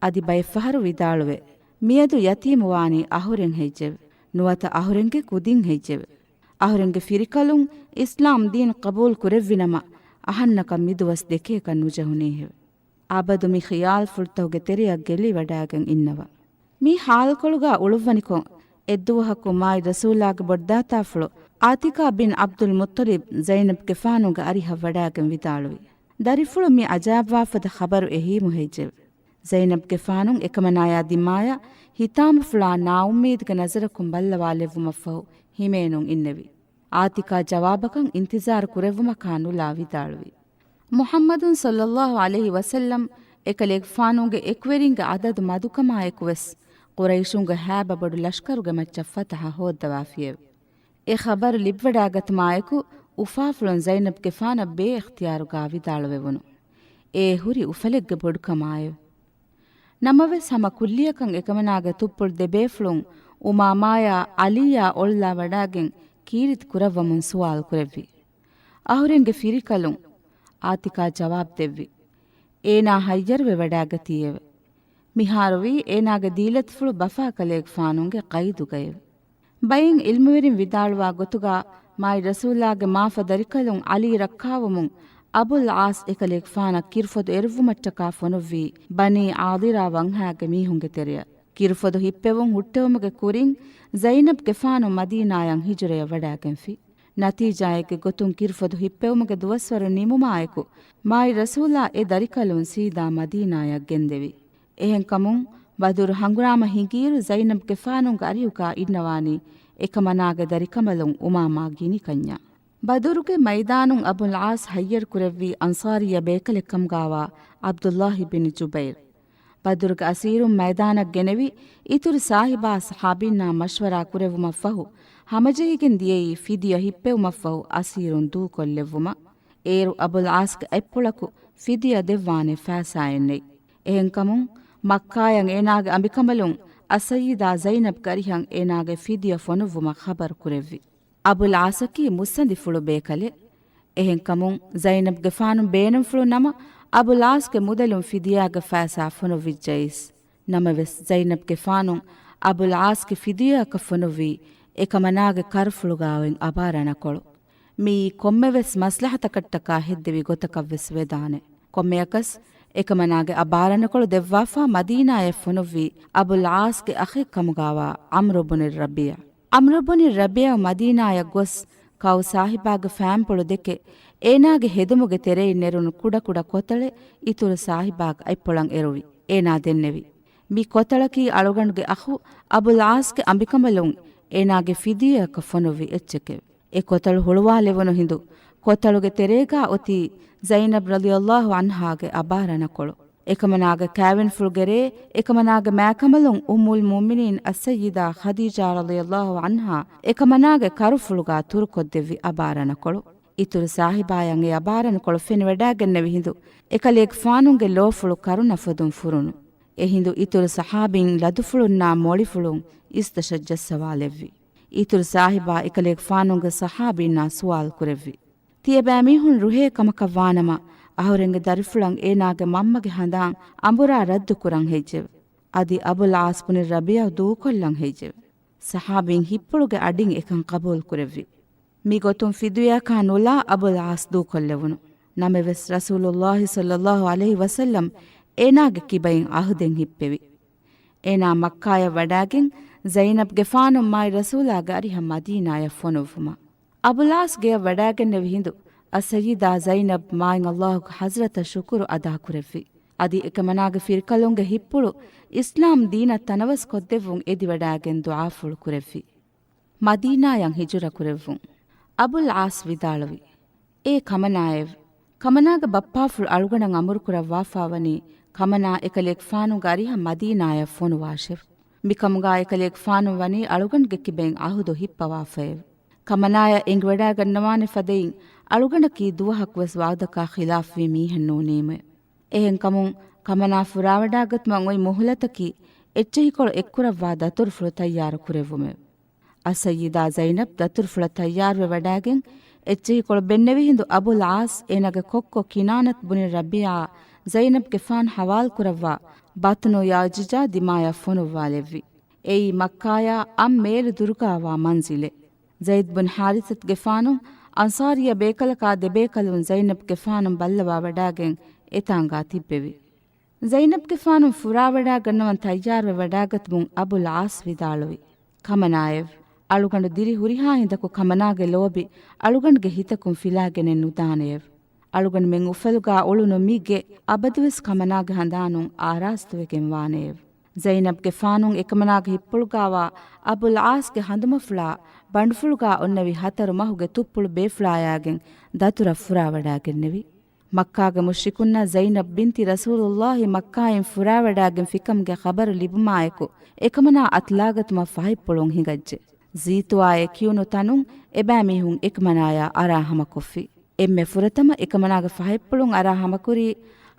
ಅದಿ ಬೈಫಹರು ವಿದಾಳುವೆ ಮಿಯದು ಯತೀಮು ವಾನೀ ಅಹುರೆಂ ಹೆಜ್ಜೆವ್ ನುವತ ಅಹುರೆಂಗೆ ಕುದಿಂ ಹೆಜ್ಜೆವ್ ಅಹುರೆಂಗೆ ಫಿರಿಕಲುಂ ಇಸ್ಲಾಂ ದೀನ್ ಕಬೂಲ್ ಕುರೆವ್ವಿನಮ ಅಹನ್ನಕ ಮಿದುವಸ್ ದೆಕೇಕ ನುಜಹುನೇಹೆವೆ ಆಬದು ಮಿ ಖಿಯಾಲ್ ಫುಳ್ತವುಗೆ ತೆರೆಯಕ್ ಗೆಲ್ಲಿ ವಡಾಗಂ ಇನ್ನವ ಮೀ ಹಾಲ್ಕೊಳುಗ ಉಳುವ್ವನಿಕೊ ಎದ್ದುವಹಕ್ಕು ಮಾಯಿ ರಸೂಲಾಗ ಬೊಡ್ದಾತಾಫುಳು ಆತಿಕಾ ಬಿನ್ ಅಬ್ದುಲ್ ಮುತ್ತಲಿಬ್ ಝೈನಬ್ ಗೆಫಾನುಗ ಅರಿಹ ವಡಾಗಂ ವಿದಾಳುವಿ ದರಿಫುಳು ಮಿ ಅಜಾಬ್ವಾಫದ ಖಬರು ಎಹೀಮು ಹೆಜ್ಜೆವೆ ಝೈನಬ್ ಗೆಫಾನುಂ ಎಕಮನಾಯಾ ದಿಮಾಯ ಹಿತಾಮ ಫುಳಾ ನಾ ಉಮ್ಮೀದ್ಗ ನಜರಕುಂ ಬಲ್ಲವಾಲೆವ್ವುಮಫಹು ಹಿಮೇನುಂ ಇನ್ನೆವಿ ಆತಿಕಾ ಜವಾಬಕಂ ಇಂತಿಜಾರ್ ಕುರೆವ್ವುಮ ಕಾನುಲಾ ವಿದಾಳುವಿ ಮುಹಮ್ಮದುನ್ ಸಲ್ಲಲ್ಲಾಹು ಅಲೈಹಿ ವಸಲ್ಲಂ ಎಕಲೆಗ್ ಫಾನುಂಗೆ ಎಕ್ವೆರಿಂಗೆ ಅದದು ಮದುಕಮಾಯಕುವೆಸ್ ಕುರೈಶುಂಗೆ ಹ್ಯಾಬ ಬಡು ಲಷ್ಕರುಗೆ ಮಚ್ಚ ಫತಹ ಹೋದ್ದವಾಫಿಯೆವ್ ಎ ಖಬರು ಲಿಬ್ವಡಾಗತ್ ಮಾಯಕು ಉಫಾಫುಳನ್ ಝೈನಬ್ಗೆ ಫಾನ ಬೇ ಇಖ್ತಿಯಾರುಗಾ ವಿದಾಳುವೆವನು ಏ ಹುರಿ ಉಫಲೆಗ್ಗೆ ಬೊಡುಕಮಾಯೆವ್ ನಮವೆಸ್ ಹಮ ಕುಲ್ಲಿಯಕಂ ಎಕಮನಾಗೆ ತುಪ್ಪುಳ್ ದೆಬೇಫುಳುಂ ಉಮಾಮಾಯ ಅಲಿಯಾ ಒಳ್ಳ ವಡಾಗೆಂ ಕೀರಿತ್ ಕುರವ್ವಮುನ್ ಸುವಾಲ್ ಕುರೆವ್ವಿ ಅಹುರೆಂಗೆ ಫಿರಿಕಲುಂ ಆತಿಕಾ ಜವಾಬ್ ದೆವ್ವಿ ಏನಾ ಹಯ್ಯರ್ವೆ ವಡಾಗತಿಯೆವೆ ಮಿಹಾರುವಿ ಏನಾಗ ದೀಲತ್ಫುಳು ಬಫಾ ಕಲೇಗ್ ಫಾನುಂಗೆ ಕೈದುಗಯೆವೆ ಬೈನ್ ಇಲ್ಮುವೆರಿನ್ ವಿದಾಳುವಾ ಗೊತುಗಾ ಮಾಯಿ ರಸೂಲಾಗೆ ಮಾಫ ದರಿಕಲುಂ ಅಲಿ ರಕ್ಕಾವಮುಂ ಅಬುಲ್ ಆಸ್ ಎಕಲೇಗ್ ಫಾನ ಕಿರ್ಫೊದು ಎರುವುಮಟ್ಟಕಾ ಫೊನುವ್ವಿ ಬನಿ ಆದಿರಾ ವಂಹಾಗೆ ಮೀಹುಂಗೆ ತೆರೆಯ ಕಿರ್ಫೊದು ಹಿಪ್ಪೆವುಂ ಹುಟ್ಟೆವುಮುಗೆ ಕುರಿನ್ ಝೈನಬ್ ಗೆಫಾನು ಮದೀನಾಯಂ ಹಿಜುರೆಯ ವಡಾಗೆಂಫಿ ನತೀಜಾಯಕ್ಕೆ ಗೊತ್ತುಂ ಕಿರ್ಫೊದು ಹಿಪ್ಪೆವುಮುಗೆ ದುವಸ್ವರ ನಿಮುಮಾಯಕು ಮಾಯಿ ರಸೂಲಾ ಎ ದರಿಕಲುಂ ಸೀದಾ ಮದೀನಾಯಕ್ ಗೆಂದೆವಿ ಎಹೆಂ ಕಮುಂ ಬದುರು ಹಂಗುರಾಮ ಹಿಂಗೀರು ಝೈನಬ್ ಗೆಫಾನುಂಗ ಅರಿಯುಕಾ ಇನ್ನವಾನಿ ಎಕಮನಾಗೆ ದರಿಕಮಲುಂ ಉಮಾಮಾ ಗಿನಿ ಕನ್ಯಾ ಬದುರುಗೆ ಮೈದಾನುಂ Abul as higher ಕುರೆವ್ವಿ ಅನ್ಸಾರಿಯ ಬೇಕಲೆಕ್ಕಂಗಾವಾ ಅಬ್ದುಲ್ಲಾಹಿ bin Zubair ಬದುರುಗೆ ಅಸೀರುಂ ಮೈದಾನಕ್ ಗೆನೆವಿ ಇತುರು ಸಾಹಿಬಾ ಸಹಾಬಿನ್ನಾ ಮಶ್ವರಾ ಕುರೆವುಮಫಹು ಹಮಜೆಯಿಗೆನ್ ದಿಯೇಯಿ ಫಿದಿಯ ಹಿಪ್ಪೆವುಮಫಹು ಅಸೀರುಂ ದೂ ಕೊಲ್ಲೆವ್ವುಮ ಏರು ಅಬುಲ್ ಆಸ್ಗೆ ಎಪ್ಪುಳಕು ಫಿದಿಯ ದೆವ್ವಾನೆ ಫಾಸಾಯೆನ್ನೆ ಎಹೆಂ ಕಮುಂ ಮಕ್ಕಾಯಂ ಏನಾಗೆ ಅಂಬಿಕಮಲುಂ ಅಸಯ್ಯಿದಾ ಝೈನಬ್ ಕರಿಹಂ ಏನಾಗೆ ಫಿದಿಯ ಫೊನುವ್ವುಮ ಖಬರ್ ಕುರೆವ್ವಿ ಅಬುಲ್ ಆಸಕಿ ಮುಸ್ಸಂದಿ ಫುಳು ಬೇಕಲೆ ಎಹೆಂ ಕಮುಂ ಝೈನಬ್ ಗೆಫಾನುಂ ಬೇನುಂ ಫುಳು ನಮ ಅಬುಲ್ ಆಸ್ಗೆ ಮುದಲುಂ ಫಿದಿಯಾಗ ಫಾಸಾ ಫೊನುವ್ವಿಜ್ಜೈಸ್ ನಮವೆಸ್ ಝೈನಬ್ ಗೆಫಾನುಂ ಅಬುಲ್ ಆಸ್ಗೆ ಫಿದಿಯಾಕ ಫೊನುವ್ವಿ ಎಕಮನಾಗೆ ಕರ್ಫುಳುಗಾವೆಂ ಅಬಾರಣಕೊಳು ಮೀ ಕೊಮ್ಮೆವೆಸ್ ಮಸ್ಲಹತ ಕಟ್ಟಕಾ ಹೆದ್ದೆವಿ ಗೊತಕವ್ವೆಸ್ ವೆದಾನೆ ಕೊಮ್ಮೆಯಕಸ್ ಎಕಮನಾಗೆ ಅಬಾರಣಕೊಳು ದೆವ್ವಾಫಾ ಮದೀನಾಯ ಫೊನುವ್ವಿ ಅಬುಲ್ ಆಸ್ಗೆ ಅಖೆ ಕಮುಗಾವಾ ಅಮ್ರುಬುನಿರ್ ರಬಿಯ ಮದೀನಾಯ ಗೊಸ್ ಕೌ ಸಾಹಿಬಾಗ ಫ್ಯಾಂಪೊಳು ದೆಕೆ ಏನಾಗೆ ಹೆದುಮುಗೆ ತೆರೆಯಿ ನೆರುನು ಕುಡ ಕುಡ ಕೊತಳೆ ಇತುರು ಸಾಹಿಬಾಗ ಐಪ್ಪೊಳಂ ಎರುವಿ ಏನಾ ದೆನ್ನೆವಿ ಮಿ ಕೊತಳಕಿ ಅಳುಗಣುಗೆ ಅಹು ಅಬುಲ್ ಆಸ್ಗೆ ಅಂಬಿಕಮಲುಂ ಏನಾಗೆ ಫಿದಿಯಕ ಫೊನುವ್ವಿ ಎಚ್ಚೆಕೆವೆ ಎ ಕೊತಳು ಹುಳುವಾಲೆವನು ಹಿಂದು ಕೊತಳುಗೆ ತೆರೇಗಾ ಒತಿ ಝೈನಬ್ ರಲಿಯಲ್ಲಾಹು ಅನ್ಹಾಗೆ ಅಬಾರಣಕೊಳು ಎಕಮನಾಗ ಕ್ಯಾವೆನ್ ಫುಳ್ಗೆರೆ ಎಕಮನಾಗ ಮ್ಯಾಕಮಲುಂ ಉಮ್ಮುಲ್ ಮುಮಿನೀನ್ ಅಸ್ಸಯ್ಯಿದಾ ಖದೀಜಾ ರಲಿಯಲ್ಲಾಹು ಅನ್ಹಾ ಎಕಮನಾಗ ಕರುಫುಳುಗಾ ತುರುಕೊದ್ದೆವ್ವಿ ಅಬಾರಣಕೊಳು ಇತುರು ಸಾಹಿಬಾಯಂಗೆ ಅಬಾರಣಕೊಳು ಫೆನ್ ವೆಡಾಗೆನ್ನೆವಿ ಹಿಂದು ಎಕಲೇಗ್ ಫಾನುಂಗೆ ಲೋಫುಳು ಕರುನಫದುಂ ಫುರುನು ಎ ಹಿಂದು ಇತುರು ಸಹಾಬಿನ್ ಲದುಫುಳುನ್ನಾ ಮೋಳಿಫುಳುಂ ಇಸ್ತಶಜ್ಜಸ್ಸವಾಲೆವ್ವಿ ಇತುರು ಸಾಹಿಬಾ ಎಕಲೇಗ್ ಫಾನುಂಗೆ ಸಹಾಬಿನ್ನಾ ಸುವಾಲ್ ಕುರೆವ್ವಿ ತಿಯಬෑಮೀಹುನ್ ರುಹೇ ಕಮಕವ್ವಾನಮ ಅಹುರೆಂಗೆ ದರಿಫುಳಂ ಏನಾಗೆ ಮಮ್ಮಗೆ ಹಂದಾಂ ಅಂಬುರಾ ರದ್ದು ಕುರಂ ಹೆಜ್ಜೆವೆ ಅದಿ ಅಬುಲ್ ಆಸ್ಪುನಿ ರಬಿಯ ದೂಕೊಲ್ಲಂ ಹೆಜ್ಜೆವೆ ಸಹಾಬಿನ್ ಹಿಪ್ಪುಳುಗೆ ಅಡಿಂ ಎಕಂ ಕಬೂಲ್ ಕುರೆವ್ವಿ ಮಿ ಗೊತ್ತುಂ ಫಿದುಯಾಕಾ ನುಲಾ ಅಬುಲ್ ಆಸ್ ದೂಕೊಲ್ಲೆವುನು ನಮೆವೆಸ್ ರಸೂಲುಲ್ಲಾಹಿ ಸಲ್ಲಲ್ಲಾಹು ಅಲೈಹಿ ವಸಲ್ಲಂ ಏನಾಗೆ ಕಿಬೈನ್ ಅಹುದೆಂ ಹಿಪ್ಪೆವಿ ಏನಾ ಮಕ್ಕಾಯ ವಡಾಗೆಂ ಝೈನಬ್ ಗೆಫಾನುಂ ಮಾಯಿ ರಸೂಲಾಗ ಅರಿಹ ಮದೀನಾಯ ಫೊನುವ್ವುಮ ಅಬುಲ್ ಆಸ್ಗೆ ವಡಾಗೆನ್ನೆವಿ ಹಿಂದು ಅಸಯ್ಯಿದಾ ಝೈನಬ್ ಮಾಯಿಂ ಅಲ್ಲಾಹುಗ ಹಜ್ರತ ಶುಕುರು ಅದಾ ಕುರೆವ್ವಿ ಅದಿ ಎಕಮನಾಗೆ ಫಿರ್ಕಲುಂಗೆ ಹಿಪ್ಪುಳು ಇಸ್ಲಾಂ ದೀನ ತನವಸ್ ಕೊದ್ದೆವ್ವುಂ ಎದಿ ವಡಾಗೆನ್ ದುಆಫುಳು ಕುರೆವ್ವಿ ಮದೀನಾಯಂ ಹಿಜುರ ಕುರೆವ್ವುಂ ಅಬುಲ್ ಆಸ್ ವಿದಾಳುವಿ ಏ ಕಮನಾಯೆವ್ ಕಮನಾಗ ಬಪ್ಪಾಫುಳು ಅಳುಗಣಂ ಅಮುರು ಕುರವ್ವಾಫಾವನಿ ಕಮನಾ ಎಕಲೇಗ್ ಫಾನುಗ ಅರಿಹ ಮದೀನಾಯ ಫೊನುವಾಶೆವ್ ಮಿಕಮುಗಾ ಎಕಲೇಗ್ ಫಾನು ವನಿ ಅಳುಗಣ್ಗೆ ಕಿಬೆಂ ಅಹುದು ಹಿಪ್ಪವಾಫೆವ್ ಕಮನಾಯ ಎಂಗ್ ವಡಾಗನ್ನವಾನೆ ಫದೆಯಿಂ ಅಳುಗಣಕಿ ದುವಹಕ್ವೆಸ್ ವಾದಕಾ ಖಿಲಾಫ್ವಿ ಮೀಹನ್ನೂ ನೇಮೆ ಎಹೆಂ ಕಮುಂ ಕಮನಾ ಫುರಾವಡಾಗತ್ಮಂ ಒಯ್ ಮುಹುಲತಕಿ ಎಚ್ಚಹಿಕೊಳು ಎಕ್ಕುರವ್ವಾ ದತುರ್ಫುಳು ತಯ್ಯಾರು ಕುರೆವ್ವುಮೆ ಅಸಯ್ಯಿದಾ ಝೈನಬ್ ದತುರ್ಫುಳ ತಯ್ಯಾರ್ವೆ ವಡಾಗೆಂ ಎಚ್ಚಹಿಕೊಳು ಬೆನ್ನೆವಿ ಹಿಂದು ಅಬುಲ್ ಆಸ್ ಏನಗೆ ಕೊಕ್ಕೊ ಕಿನಾನತ್ ಬುನಿ ರಬಿಯಾ ಝೈನಬ್ ಗೆಫಾನ್ ಹವಾಲ್ ಕುರವ್ವಾ ಬಾತುನು ಯಾಜಿಜಾ ದಿಮಾಯ ಫೊನುವ್ವಾಲೆವ್ವಿ ಏಯಿ ಮಕ್ಕಾಯ ಅಂ ಮೇಲು ದುರ್ಗಾವಾ ಮಂಜಿಲೆ ಝೈದ್ ಬುನ್ ಹಾರಿಸತ್ ಗೆಫಾನು ಅನ್ಸಾರಿಯ ಬೇಕಲಕಾ ದೆಬೇಕಲುನ್ ಝೈನಬ್ ಗೆಫಾನು ಬಲ್ಲವಾ ವಡಾಗೆನ್ ಎತಾಂಗಾ ತಿಬ್ಬೆವಿ. ಝೈನಬ್ ಗೆಫಾನು ಫುರಾವಡಾ ಗನ್ನವನ್ ತಯ್ಯಾರ್ವೆ ವಡಾಗತ್ಮುನ್ ಅಬುಲ್ ಆಸ್ ವಿದಾಳುವಿ. ಕಮನಾಯವ್ ಅಳುಗಂಡು ದಿರಿ ಹುರಿಹಾ ಹಿಂದಕು ಕಮನಾಗೆ ಲೋಬಿ ಅಳುಗಂಡ್ಗೆ ಹಿತಕುಂ ಫಿಲಾಗೆನೆ ನುದಾನೆಯವ್. ಅಳುಗಂಡು ಮೆಂಗ್ ಉಫಲುಗಾ ಉಳುನು ಮೀಗೆ ಅಬದುವೆಸ್ ಕಮನಾಗೆ ಹಂದಾನುಂ ಆರಾಸ್ತುವೆಗೆನ್ ವಾನೆಯವ್. ಝೈನಬ್ ಗೆಫಾನುಂ ಎಕಮನಾಗೆ ಹಿಪ್ಪುಳುಗಾವಾ ಅಬುಲ್ ಆಸ್ಗೆ ಹಂದುಮಫ್ಲಾ ಬಂಡುಫುಳುಗಾ ಒನ್ನವಿ ಹತರು ಮಹುಗೆ ತುಪ್ಪುಳು ಬೇಫ್ಲಾಯಾಗೆನ್ ದತುರ ಫುರಾವಡಾಗೆನ್ನೆವಿ. ಮಕ್ಕಾಗೆ ಮುಶ್ರಿಕುನ್ನ ಝೈನಬ್ ಬಿಂತಿ ರಸೂಲುಲ್ಲಾಹಿ ಮಕ್ಕಾಯಿನ್ ಫುರಾವಡಾಗೆನ್ ಫಿಕಮ್ಗೆ ಖಬರು ಲಿಬುಮಾಯಕು ಎಕಮನಾ ಅತ್ಲಾಗತುಮ ಫಹಿಪ್ಪುಳುಂ ಹಿಂಗಜ್ಜೆ. ಝೀತುವಾಯೆ ಕಿಯುನು ತನುಂ ಎಬಾಮಿಹುಂ ಎಕಮನಾಯ ಅರಾಹಮ ಕೊಫ್ಫಿ. ಎಮ್ಮೆ ಫುರತಮ ಎಕಮನಾಗೆ ಫಹಿಪ್ಪುಳುಂ ಅರಾಹಮಕುರಿ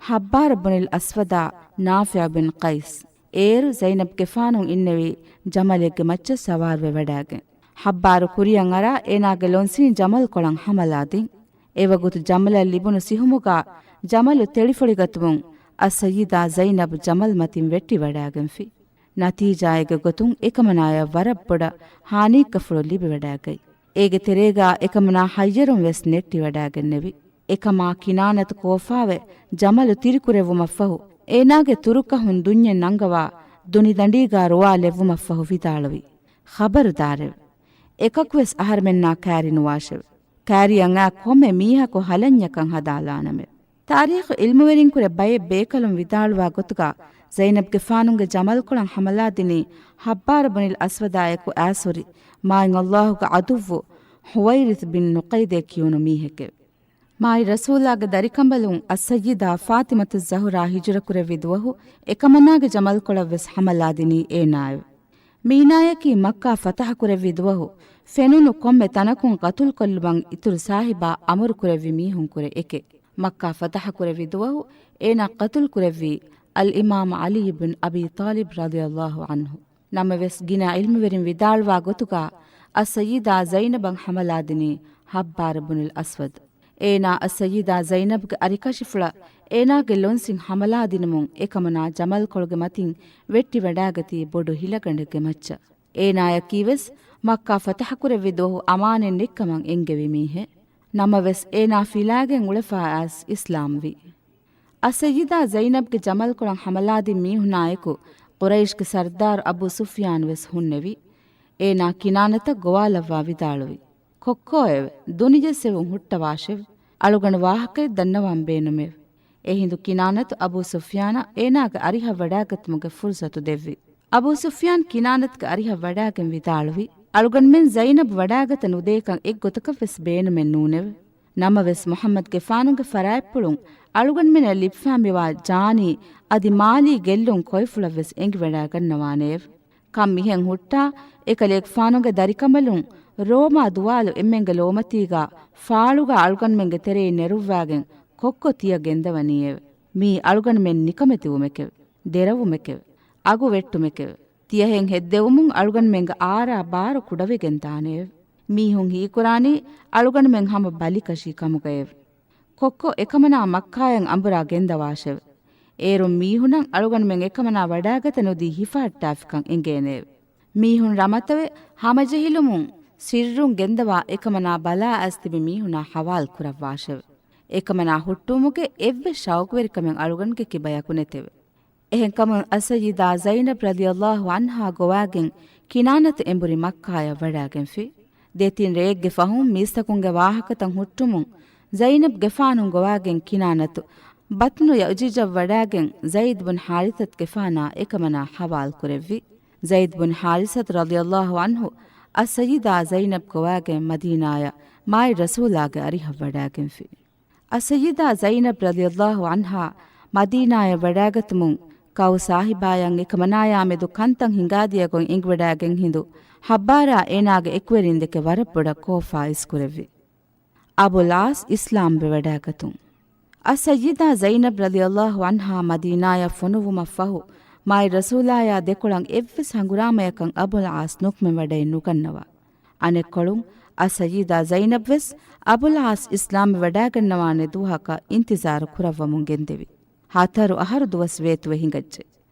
ಹಬ್ಬಾರ ಬುನಿಲ್ ಅಸ್ವದಾ ನಾಫಿಯ ಬಿನ್ ಕೈಸ್. ಏರು ಝೈನಬ್ ಗೆಫಾನುಂ ಇನ್ನೆವಿ ಜಮಲೆಗ್ಗೆ ಮಚ್ಚ ಸವಾರ್ವೆ ವಡಾಗೆ. ಹಬ್ಬಾರು ಕುರಿಯಂ ಅರ ಏನಾಗೆ ಲೊನ್ಸಿನಿ ಜಮಲ್ ಕೊಳಂ ಹಮಲಾದಿಂ. ಎವಗುತು ಜಮಲ ಲಿಬುನು ಸಿಹುಮುಗ ಜಮಲು ತೆಳಿಫೊಳಿಗತುವುಂ ಅಸಯ್ಯಿದಾ ಝೈನಬ್ ಜಮಲ್ ಮತಿಂ ವೆಟ್ಟಿ ವಡಾಗೆಂಫಿ. ನತೀಜಾಯಗೆ ಗೊತುಂ ಎಕಮನಾಯ ವರಬ್ಬೊಡ ಹಾನೀಕಫುಳು ಲಿಬಿ ವಡಾಗೈ. ಏಗೆ ತೆರೇಗಾ ಎಕಮನಾ ಹಯ್ಯರುಂ ವೆಸ್ ನೆಟ್ಟಿ ವಡಾಗೆನ್ನೆವಿ. ಎಕಮಾ ಕಿನಾನತ್ ಕೋಫಾವೆ ಜಮಲು ತಿರಿಕುರೆವುಮಫಹು ಏನಾಗೆ ತುರುಕಹುನ್ ದುನ್ಯೆ ನಂಗವಾ ದುನಿದಂಡೀಗಾ ರುವಾ ಲೆವ್ವುಮಫಹು ವಿದಾಳವಿ. ಖಬರುದಾರೆವ್ ಎಕಕ್ವೆಸ್ ಅಹರ್ಮೆನ್ನಾ ಕ್ಯಾರಿನುವಾಶೆವ್. ಕ್ಯಾರಿಯಂ ಆ ಕೊಮ್ಮೆ ಮೀಹಕು ಹಲನ್ಯಕಂ ಹದಾಲಾನಮೆ. ತಾರೀಖು ಇಲ್ಮುವೆರಿಂಕುರೆ ಬಯೆ ಬೇಕಲುಂ ವಿದಾಳುವಾ ಗೊತುಗ ಝೈನಬ್ ಗೆಫಾನುಂಗೆ ಜಮಲ್ ಕೊಳಂ ಹಮಲಾದಿನಿ ಹಬ್ಬಾರ ಬನಿಲ್ ಅಸ್ವದಾಯಕು ಆಸುರಿ ಮಾಯಿಂ ಅಲ್ಲಾಹುಗ ಅದುವ್ವು ಹುವೈರಿತ್ ಬಿನ್ ನುಕೈದೆ ಕಿಯುನು ಮೀಹೆಕೆ. ಮಾಯಿ ರಸೂಲಾಗೆ ದರಿಕಂಬಲುಂ ಅಸ್ಸಯ್ಯಿದಾ ಫಾತಿಮತು ಝಹುರಾ ಹಿಜುರಕುರೆ ವಿದುವಹು ಎಕಮನಾಗೆ ಜಮಲ್ ಕೊಳವ್ವೆಸ್ ಹಮಲಾದಿನಿ ಏನಾಯು. ಮೀನಾಯಕಿ ಮಕ್ಕಾ ಫತಹ ಕುರೆ ವಿದುವಹು ಫೆನುನು ಕೊಮ್ಮೆ ತನಕುಂ ಕತುಲ್ ಕೊಲ್ಲುವಂ ಇತುರು ಸಾಹಿಬಾ ಅಮರು ಕುರೆವಿ ಮೀಹುಂ ಕುರೆ ಎಕೆ. ಮಕ್ಕಾ ಫತಹ ಕುರೆ ವಿದುವಹು ಏನಾ ಕತುಲ್ ಕುರೆವಿ ಅಲ್ ಇಮಾಮ ಅಲಿ ಇಬ್ನ್ ಅಬಿ ತಾಲಿಬ್ ರದಿಯಲ್ಲಾಹು ಅನ್ಹು. ನಮ್ಮ ವೆಸ್ ಗಿನ ಇಲ್ಮುವೆರಿನ್ ವಿದಾಳುವಾ ಗೊತುಗ ಅಸಯ್ಯಿದಾ ಝೈನಬಂ ಹಮಲಾದಿನಿ ಹಬ್ಬಾರ ಬುನಿಲ್ ಅಸ್ವದ್. ಏನಾ ಅಸಯ್ಯಿದಾ ಝೈನಬ್ಗೆ ಅರಿಕಶಿಫುಳ ಏನಾಗೆ ಲೊನ್ಸಿಂ ಹಮಲಾದಿನಮುಂ ಎಕಮನಾ ಜಮಲ್ ಕೊಳಗೆ ಮತಿಂ ವೆಟ್ಟಿ ವಡಾಗತಿ ಬೊಡು ಹಿಲಗಂಡಗೆ ಮಚ್ಚ. ಏನಾಯ ಕೀವೆಸ್ ಮಕ್ಕಾ ಫತಹ ಕುರೆ ವಿದೋಹು ಅಮಾನೆನ್ ನಿಕ್ಕಮಂ ಎಂಗೆವಿ ಮೀಹೆ. ನಮ್ಮ ವೆಸ್ ಏನಾ ಫಿಲಾಗೆನ್ ಉಳೆಫಾ ಆಸ್ ಇಸ್ಲಾಂವಿ. ಅಸಯ್ಯಿದಾ ಝೈನಬ್ಗೆ ಜಮಲ್ ಕೊಳಂ ಹಮಲಾದಿ ಮೀಹುನಾಯಕು ಕುರೈಶ್ಗೆ ಸರ್ದಾರ್ ಅಬು ಸುಫಿಯಾನ್ ವೆಸ್ ಹುನ್ನೆವಿ. ಏನಾ ಕಿನಾನತ ಗೋವಾಲವ್ವಾ ವಿದಾಳುವಿ. ಕೊಕ್ಕೋಯವೆ ದುನಿಜೆಸ್ಸೆವುಂ ಹುಟ್ಟವಾಶೆವ್ ಅಳುಗಣ ವಾಹಕೆ ದನ್ನವಾಂ ಬೇನುಮೆವ್. ಎಹಿಂದು ಕಿನಾನತ್ ಅಬೂ ಸುಫಿಯಾನ ಏನಾಗ ಅರಿಹ ವಡಾಗತ್ಮುಗೆ ಫುರ್ಸತು ದೆವ್ವಿ. ಅಬೂ ಸುಫಿಯಾನ್ ಕಿನಾನತ್ಗೆ ಅರಿಹ ವಡಾಗೆನ್ ವಿದಾಳುವಿ. ಅಳುಗಣ್ ಮೆನ್ ಝೈನಬ್ ವಡಾಗತ ನುದೇಕಂ ಎಗ್ ಗೊತಕವೆಸ್ ಬೇನುಮೆನ್ ನೂನೆವ್. ನಮ್ಮ ವೆಸ್ ಮೊಹಮ್ಮದ್ ಗೆಫಾನುಗೆ ಫರಾಯ್ಪುಳುಂ ಅಳುಗಣ್ ಮೆನ ಲಿಪ್ಫಾಮಿವಾ ಜಾನಿ ಅದಿ ಮಾಲಿ ಗೆಲ್ಲುಂ ಕೊಯ್ಫುಳವೆಸ್ ಎಂಗಿ ವಡಾಗನ್ನವಾನೇವ್. ಕಂ ಮಿಹೆಂ ಹುಟ್ಟಾ ಎಕಲೇಗ್ ಫಾನುಗೆ ದರಿಕಮಲುಂ ರೋಮಾ ದುವಾಲು ಎಮ್ಮೆಂಗೆ ಲೋಮತೀಗ ಫಾಳುಗ ಅಳುಗಣ್ ಮೆಂಗೆ ತೆರೆಯಿ ನೆರುವ್ವಾಗೆನ್ ಕೊಕ್ಕೊ ತಿಯ ಗೆಂದವನಿಯೇವ್. ಮೀ ಅಳುಗಣ್ ಮೆನ್ ನಿಕಮೆತಿವುಮೆಕೆವ್ ದೆರವುಮೆಕೆವ್ ಅಗು ವೆಟ್ಟುಮೆಕೆವ್. ತಿಯಹೆಂ ಹೆದ್ದೆವುಮುಂ ಅಳುಗಣ್ ಮೆಂಗ ಆರಾ ಬಾರು ಕುಡವೆಗೆಂತಾನೇವ್. ಮೀಹುಂ ಹೀಕುರಾನಿ ಅಳುಗಣ್ ಮೆಂ ಹಮ ಬಲಿಕಶಿ ಕಮುಗಯೇವ್. ಕೊಕ್ಕೊ ಎಕಮನಾ ಮಕ್ಕಾಯಂ ಅಂಬುರಾ ಗೆಂದವಾಶೆವ್. ಏರುಂ ಮೀಹುನಂ ಅಳುಗಣ್ ಮೆಂ ಎಕಮನಾ ವಡಾಗತ ನುದಿ ಹಿಫಾಟ್ಟಾಫಿಕಂ ಎಂಗೇನೇವ್. ಮೀಹುನ್ ರಮತವೆ ಹಮಜಹಿಲುಮುಂ ಸಿರ್ರುಂ ಗೆಂದವಾ ಎಕಮನಾ ಬಲಾ ಅಸ್ತಿಬಿ ಮೀಹುನಾ ಹವಾಲ್ ಕುರವ್ವಾಶೆವ್. ಎಕಮನಾ ಹುಟ್ಟುಮುಗೆ ಎವ್ವೆ ಶೌಕ್ವೆರಿಕಮೆಂ ಅಳುಗಣ್ಗೆ ಕಿಬಯಕುನೆತೆವೆ. ಎಹೆಂ ಕಮುನ್ ಅಸಯ್ಯಿದಾ ಝೈನಬ್ ರದಿಯಲ್ಲಾಹು ಅನ್ಹಾ ಗೊವಾಗೆನ್ ಕಿನಾನತ್ ಎಂಬುರಿ ಮಕ್ಕಾಯ ವಡಾಗೆನ್ ಫಿ. ದೇತಿನ್ ರೇಗ್ಗೆ ಫಹುಂ ಮೀಸ್ತಕುಂಗೆ ವಾಹಕತಂ ಹುಟ್ಟುಮುಂ ಝೈನಬ್ ಗೆಫಾನುಂ ಗೊವಾಗೆನ್ ಕಿನಾನತು ಬತ್ನು ಯಜಿಜವ್ ವಡಾಗೆನ್ ಝೈದ್ ಬುನ್ ಹಾರಿಸತ್ ಗೆಫಾನಾ ಎಕಮನಾ ಹವಾಲ್ ಕುರೆವ್ವಿ. ಝೈದ್ ಬುನ್ ಹಾರಿಸತ್ ರದಿಯಲ್ಲಾಹು ಅನ್ಹು ಅಸಯ್ಯಿದಾ ಝೈನಬ್ ಗೊವಾಗೆನ್ ಮದೀನಾಯ ಮಾಯಿ ರಸೂಲಾಗೆ ಅರಿಹ ವಡಾಗೆನ್ ಫಿ. ಅಸಯ್ಯಿದಾ ಝೈನಬ್ ರದಿಯಲ್ಲಾಹು ಅನ್ಹಾ ಮದೀನಾಯ ವಡಾಗತುಮುಂ ಕೌ ಸಾಹಿಬಾಯಂ ಎಕಮನಾಯಾಮೆದು ಕಂತಂ ಹಿಂಗಾದಿಯಗೊಂ ಇಂಗ್ ವಡಾಗೆನ್ ಹಿಂದು ಹಬ್ಬಾರಾ ಏನಾಗೆ ಎಕ್ವೆರಿಂದೆಕೆ ವರಪ್ಪುಡ ಕೋಫಾ ಇಸ್ಕುರೆವ್ವಿ. ಅಬುಲಾಸ್ ಇಸ್ಲಾಂಬೆ ವಡಾಗತುಂ. ಅಸಯ್ಯಿದಾ ಝೈನಬ್ ರದಿಯಲ್ಲಾಹು ಅನ್ಹಾ ಮದೀನಾಯ ಫೊನುವುಮ ಫಹು ಮಾಯಿ ರಸೂಲಾಯ ದೆಕೊಳಂ ಎವ್ವೆಸ್ ಹಂಗುರಾಮಯಕಂ ಅಬುಲ್ ಆಸ್ ನುಕ್ಮೆ ವಡೆ ನುಕನ್ನವ. ಅನೆಕ್ಕೊಳುಂ ಅಸಯ್ಯಿದಾ ಝೈನಬ್ ವೆಸ್ ಅಬುಲ್ ಆಸ್ ಇಸ್ಲಾಂಬೆ ವಡಾಗನ್ನವಾನೆ ದುಹಕ ಇಂತಿಜಾರು ಕುರವ್ವಮುಂ ಗೆಂದೆವಿ. ಹಾತರು ಅಹರು ದುವಸ್ ವೇತುವೆ ಹಿಂಗಜ್ಜೆ.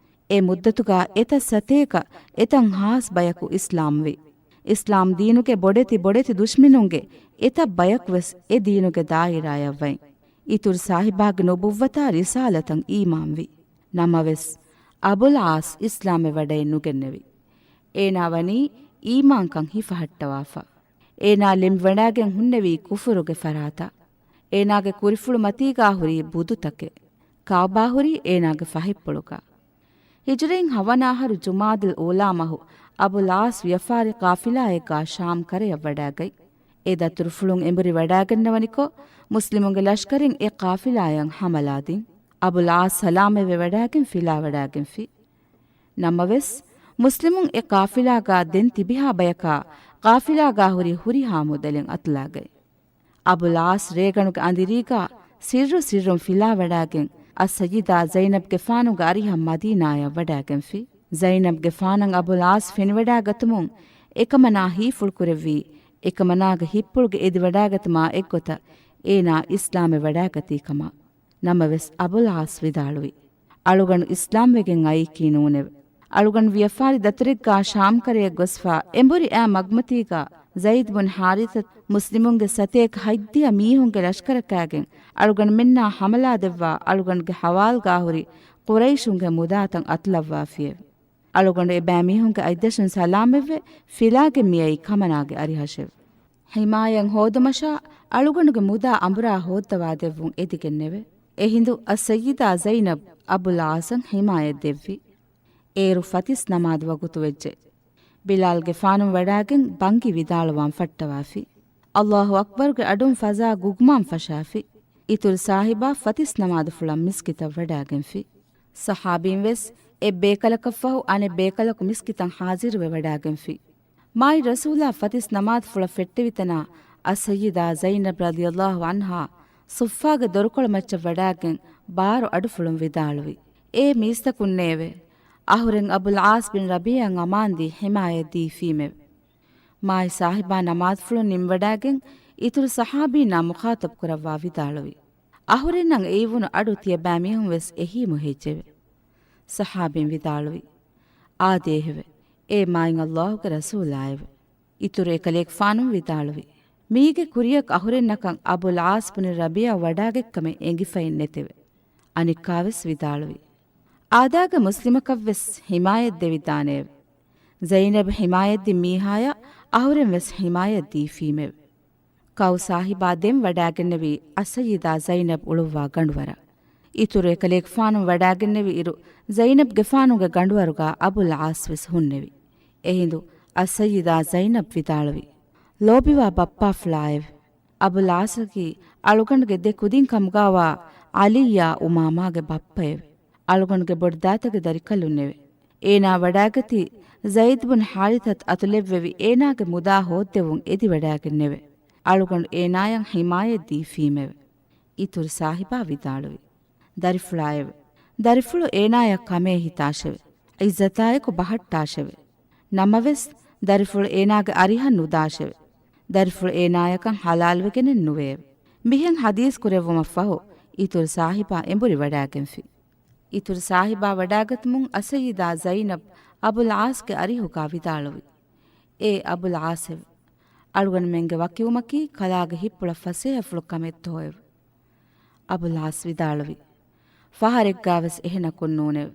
ಎ ಮುದ್ದತುಗ ಎತ ಸತೇಕ ಎತಂ ಹಾಸ್ ಬಯಕು ಇಸ್ಲಾಂವಿ. ಇಸ್ಲಾಂ ದೀನುಗೆ ಬೊಡೆತಿ ದುಶ್ಮಿನುಂಗೆ ಎತ ಬಯಕ್ವೆಸ್ ಎ ದೀನುಗೆ ದಾಯಿರಾಯವ್ವೈ ಇತುರ್ ಸಾಹಿಬಾಗ್ ನೊಬುವ್ವತಾ ರಿಸಾಲತಂ ಈಮಾಂವಿ ನಮವೆಸ್ ಅಬುಲ್ ಆಸ್ ಇಸ್ಲಾಮೆ ವಡೆ ನುಗೆನ್ನೆವಿ ಏನಾವನಿ ಈಮಾಂಕಂ ಹಿಫಹಟ್ಟವಾಫ ಏನಾ ಲಿಂ ವಡಾಗೆಂ ಹುನ್ನೆವಿ ಕುಫುರುಗೆ ಫರಾತ ಏನಾಗೆ ಕುರಿಫುಳು ಮತೀಗಾ ಹುರಿ ಬುದುತಕೆ ಕಾಬಾ ಹುರಿ ಏನಾಗೆ ಫಹಿಪ್ಪುಳುಕ ಹಿಜ್ರೆಂ ಹವನಾಹರು ಜುಮಾದಿಲ್ ಓಲಾಮಹು ಅಬುಲ್ ಆಸ್ ವ್ಯಫಾರಿ ಕಾಫಿಲಾಯಕ ಶಾಮ್ ಕರೆಯ ವಡಾಗೈ ಎ ದತ್ತುರು ಫುಳುಂ ಎಂಬುರಿ ವಡಾಗೆನ್ನವನಿಕೊ ಮುಸ್ಲಿಮುಂಗೆ ಲಷ್ಕರಿಂ ಎ ಕಾಫಿಲಾಯಂ ಹಮಲಾದಿಂ ಅಬುಲ್ ಆಸ್ ಸಲಾಮೆವೆ ವಡಾಗೆಂ ಫಿಲಾ ವಡಾಗೆಂ ಫಿ ನಮ್ಮವೆಸ್ ಮುಸ್ಲಿಮುಂ ಎ ಕಾಫಿಲಾಗಾ ದೆನ್ ತಿಬಿಹಾ ಬಯಕ ಕಾಫಿಲಾಗಾ ಹುರಿ ಹಾಮುದಲೆಂ ಅತ್ಲಾಗೈ ಅಬುಲ್ ಆಸ್ ರೇಗಣುಗೆ ಅಂದಿರೀಗಾ ಸಿರ್ರುಂ ಫಿಲಾ ವಡಾಗೆಂ ಅಸ್ಸಯಿದಾ ಝೈನಬ್ಗೆ ಫಾನುಗೆ ಅರಿಹಂ ಮದೀನಾಯ ವಡಾಗೆಂ ಫಿ ಝೈನಬ್ಗೆ ಫಾನಂ ಅಬುಲ್ ಆಸ್ ಫೆನ್ವಡಾಗತುಮುಂ ಎಕಮನಾ ಹೀಫುಳ್ಕುರೆವ್ವಿ ಎಕಮನಾಗ ಹಿಪ್ಪುಳ್ಗೆ ಎದಿ ವಡಾಗತಮಾ ಎಕ್ಕೊತ ಏನಾ ಇಸ್ಲಾಮೆ ವಡಾಗತೀಕಮ ನಮವೆಸ್ ಅಬುಲ್ ಆಸ್ ವಿದಾಳುವಿ ಅಳುಗಣು ಇಸ್ಲಾಂವೆಗೆಂ ಐಕಿ ನೂನೆವೆ ಅಳುಗಣು ವ್ಯಫಾರಿ ದತುರಿಗ್ಗಾ ಶಾಮ್ಕರೆಯ ಗೊಸ್ಫಾ ಎಂಬುರಿ ಆ ಮಗ್ಮತೀಗ ಝೈದ್ ಬುನ್ ಹಾರಿಸತ್ ಮುಸ್ಲಿಮುಂಗೆ ಸತೇಕ್ ಹೈದ್ದಿಯ ಮೀಹುಂಗೆ ಲಷ್ಕರಕ್ಕಾಗೆಂ ಅಳುಗಣು ಮೆನ್ನಾ ಹಮಲಾ ದೆವ್ವಾ ಅಳುಗಣುಗೆ ಹವಾಲ್ಗಾ ಹುರಿ ಕುರೈಶುಂಗೆ ಮುದಾತಂ ಅತ್ಲವ್ವಾ ಫಿಯೆವೆ ಅಳುಗಣು ಎ ಬ್ಯಾ ಮೀಹುಂಗೆ ಐದ್ದಶನ್ ಸಲಾಮೆವ್ವೆ ಫಿಲಾಗೆ ಮಿಯೈ ಕಮನಾಗೆ ಅರಿಹಶೆವೆ ಹಿಮಾಯಂ ಹೋದಮಶಾ ಅಳುಗಣುಗೆ ಮುದಾ ಅಂಬುರಾ ಹೋದ್ದವಾ ದೆವ್ವುಂ ಎದಿಗೆನ್ನೆವೆ ಎಹಿಂದು ಅಸ್ಸಯ್ಯಿದಾ ಝೈನಬ್ ಅಬುಲ್ ಆಸಂ ಹಿಮಾಯತ್ ದೆವ್ವಿ ಏರು ಫತಿಸ್ ನಮಾದ್ ವಗುತು ವೆಜ್ಜೆ ಬಿಲಾಲ್ಗೆ ಫಾನುಂ ವಡಾಗೆಂ ಬಂಗಿ ವಿದಾಳುವಾಂ ಫಟ್ಟವಾಫಿ ಅಲ್ಲಾಹು ಅಕ್ಬರ್ಗೆ ಅಡುಂ ಫಜಾ ಗುಗ್ಮಾಂ ಫಶಾಫಿ ಇತುರ್ ಸಾಹಿಬಾ ಫತಿಸ್ ನಮಾದ್ ಫುಳಂ ಮಿಸ್ಕಿತ ವಡಾಗೆಂ ಫಿ ಸಹಾಬೀಂ ವೆಸ್ ಎ ಬೇಕಲಕಫಹು ಅನೆ ಬೇಕಲಕು ಮಿಸ್ಕಿತಂ ಹಾಜಿರುವೆ ವಡಾಗೆಂ ಫಿ ಮಾಯಿ ರಸೂಲಾ ಫತಿಸ್ ನಮಾದ್ ಫುಳ ಫೆಟ್ಟೆವಿತನ ಅಸ್ಸಯ್ಯಿದಾ ಝೈನಬ್ ರಲಿಯಲ್ಲಾಹು ಅನ್ಹಾ ಸುಫ್ಫಾಗೆ ದೊರಕೊಳ ಮಚ್ಚ ವಡಾಗೆಂ ಬಾರು ಅಡುಫುಳುಂ ವಿದಾಳುವಿ ಏ ಮೀಸ್ತಕುನ್ನೇವೆ ಅಹುರೆಂ ಅಬುಲ್ ಆಸ್ ಬಿನ್ ರಬಿಯಂ ಅಮಾಂದಿ ಹಿಮಾಯದಿ ಫೀಮೆವೆ ಮಾಯಿ ಸಾಹಿಬಾ ನಮಾದ್ ಫುಳು ನಿಂವಡಾಗೆಂ ಇತುರು ಸಹಾಬೀನಾ ಮುಖಾತಬ್ ಕುರವ್ವಾ ವಿದಾಳುವಿ ಅಹುರೆನ್ನಂ ಏವುನು ಅಡು ತಿಯ ಬ್ಯಾಮಿಹುಂ ವೆಸ್ ಎಹೀಮು ಹೆಜ್ಜೆವೆ ಸಹಾಬಿಂ ವಿದಾಳುವಿ ಆ ದೇಹವೆ ಏ ಮಾಯಿಂ ಅಲ್ಲಾಹುಗೆ ರಸೂಲಾಯವೆ ಇತುರು ಎಕಲೇಕ್ ಫಾನುಂ ವಿದಾಳುವಿ ಮೀಗೆ ಕುರಿಯಕ್ ಅಹುರೆನ್ನಕಂ ಅಬುಲ್ ಆಸ್ ಬಿನ್ ರಬಿಯ ವಡಾಗೆಕ್ಕಮೆ ಎಂಗಿಫೈನ್ ನೆತೆವೆ ಅನಿಕ್ಕಾವೆಸ್ ವಿದಾಳುವಿ ಆದಾಗ ಮುಸ್ಲಿಮಕವ್ವೆಸ್ ಹಿಮಾಯತ್ ದೆವಿದಾನೇವೆ ಝೈನಬ್ ಹಿಮಾಯದ್ದಿ ಮೀಹಾಯ ಅಹುರೆಂ ವೆಸ್ ಹಿಮಾಯದ್ದಿ ಫೀಮೆವೆ ಕೌ ಸಾಹಿಬಾ ದೆಂ ವಡಾಗೆನ್ನೆವಿ ಅಸಯ್ಯಿದಾ ಝೈನಬ್ ಉಳುವ್ವಾ ಗಂಡುವರ ಇತುರು ಎಕಲೇಕ್ ಫಾನುಂ ವಡಾಗೆನ್ನೆವಿ ಇರು ಝೈನಬ್ ಗೆಫಾನುಗೆ ಗಂಡುವರುಗ ಅಬುಲ್ ಆಸ್ ವೆಸ್ ಹುನ್ನೆವಿ ಎಹಿಂದು ಅಸಯ್ಯಿದಾ ಝೈನಬ್ ವಿದಾಳುವಿ ಲೋಬಿವಾ ಬಪ್ಪಾ ಫ್ಲಾಯವೆ ಅಬುಲ್ ಆಸಗಿ ಅಳುಗಂಡ್ಗೆ ದೆ ಕುದಿಂ ಕಮ್ಗಾವಾ ಅಲಿಯಾ ಉಮಾಮಾಗೆ ಬಪ್ಪಯವೆ ಅಳುಗಣ್ಗೆ ಬೊಡ್ದಾತಗೆ ದರಿಕಲ್ಲುನ್ನೆವೆ ಏನಾ ವಡಾಗತಿ ಝೈದ್ ಬುನ್ ಹಾರಿತತ್ ಅತುಲೆವ್ವೆವಿ ಏನಾಗೆ ಮುದಾ ಹೋದ್ದೆವುಂ ಎದಿ ವಡಾಗೆನ್ನೆವೆ ಅಳುಗಂಡು ಏನಾಯಂ ಹಿಮಾಯದ್ದಿ ಫೀಮೆವೆ ಇತುರು ಸಾಹಿಬಾ ವಿದಾಳುವಿ ದರಿಫುಳಾಯವೆ ದರಿಫುಳು ಏನಾಯ ಕಮೇ ಹಿತಾಶೆವೆ ಇಜ್ಜತಾಯಕು ಬಹಟ್ಟಾಶೆವೆ ನಮವೆಸ್ ದರಿಫುಳು ಏನಾಗೆ ಅರಿಹನ್ ನುದಾಶೆವೆ ದರಿಫುಳು ಏನಾಯಕಂ ಹಲಾಲ್ವೆಗೆನೆ ನುವೇವೆ ಮಿಹೆಂ ಹದೀಸ್ ಕುರೆವ್ವಮಫಹು ಇತುರು ಸಾಹಿಬಾ ಎಂಬುರಿ ವಡಾಗೆಂಫಿ ಇತುರು ಸಾಹಿಬಾ ವಡಾಗತ್ಮುಂ ಅಸಯ್ಯಿದಾ ಝೈನಬ್ ಅಬುಲ್ ಆಸ್ಗೆ ಅರಿಹುಕಾ ವಿದಾಳುವಿ ಏ ಅಬುಲ್ ಆಸೆವೆ ಅಳುಗನ್ ಮೆಂಗೆ ವಕಿವುಮಕಿ ಕಲಾಗೆ ಹಿಪ್ಪುಳ ಫಸೇಹ ಫುಳು ಕಮೆತ್ತೋಯವೆ ಅಬುಲ್ ಆಸ್ ವಿದಾಳುವಿ ಫಹರೆಗ್ಗಾವೆಸ್ ಎಹೆನ ಕೊನ್ನೂನೆವೆ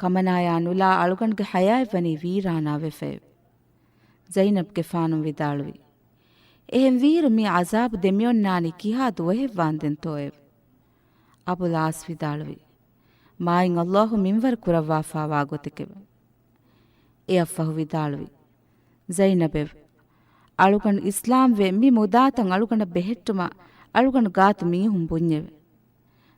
ಕಮನಾಯಾ ನುಲಾ ಅಳುಗನ್ಗೆ ಹಯಾಯ್ವನಿ ವೀರಾನಾ ವೆಫೆವೆ ಝೈನಬ್ಗೆ ಫಾನುಂ ವಿದಾಳುವಿ ಎಹೆಂ ವೀರು ಮಿ ಅಜಾಬ್ ದೆಮಿಯೊನ್ನಾನಿ ಕಿಹಾ ದುವಹೆವ್ವಾಂದೆನ್ ತೋಯವೆ ಅಬುಲ್ ಆಸ್ ವಿದಾಳುವಿ ಮಾಯಿಂ ಅಲ್ಲಾಹು ಮಿಂವರ್ ಕುರವ್ವಾಫಾವಾ ಗೊತೆಕೆವೆ ಎ ಅಫ್ಫಹು ವಿದಾಳುವಿ ಝೈನಬೆವ್ ಅಳುಗಂಡು ಇಸ್ಲಾಂ ವೆ ಮಿ ಮುದಾತಂ ಅಳುಗಂಡ ಬೆಹೆಟ್ಟುಮ ಅಳುಗಂಡು ಗಾತು ಮೀಹುಂ ಬುಣ್ಯವೆ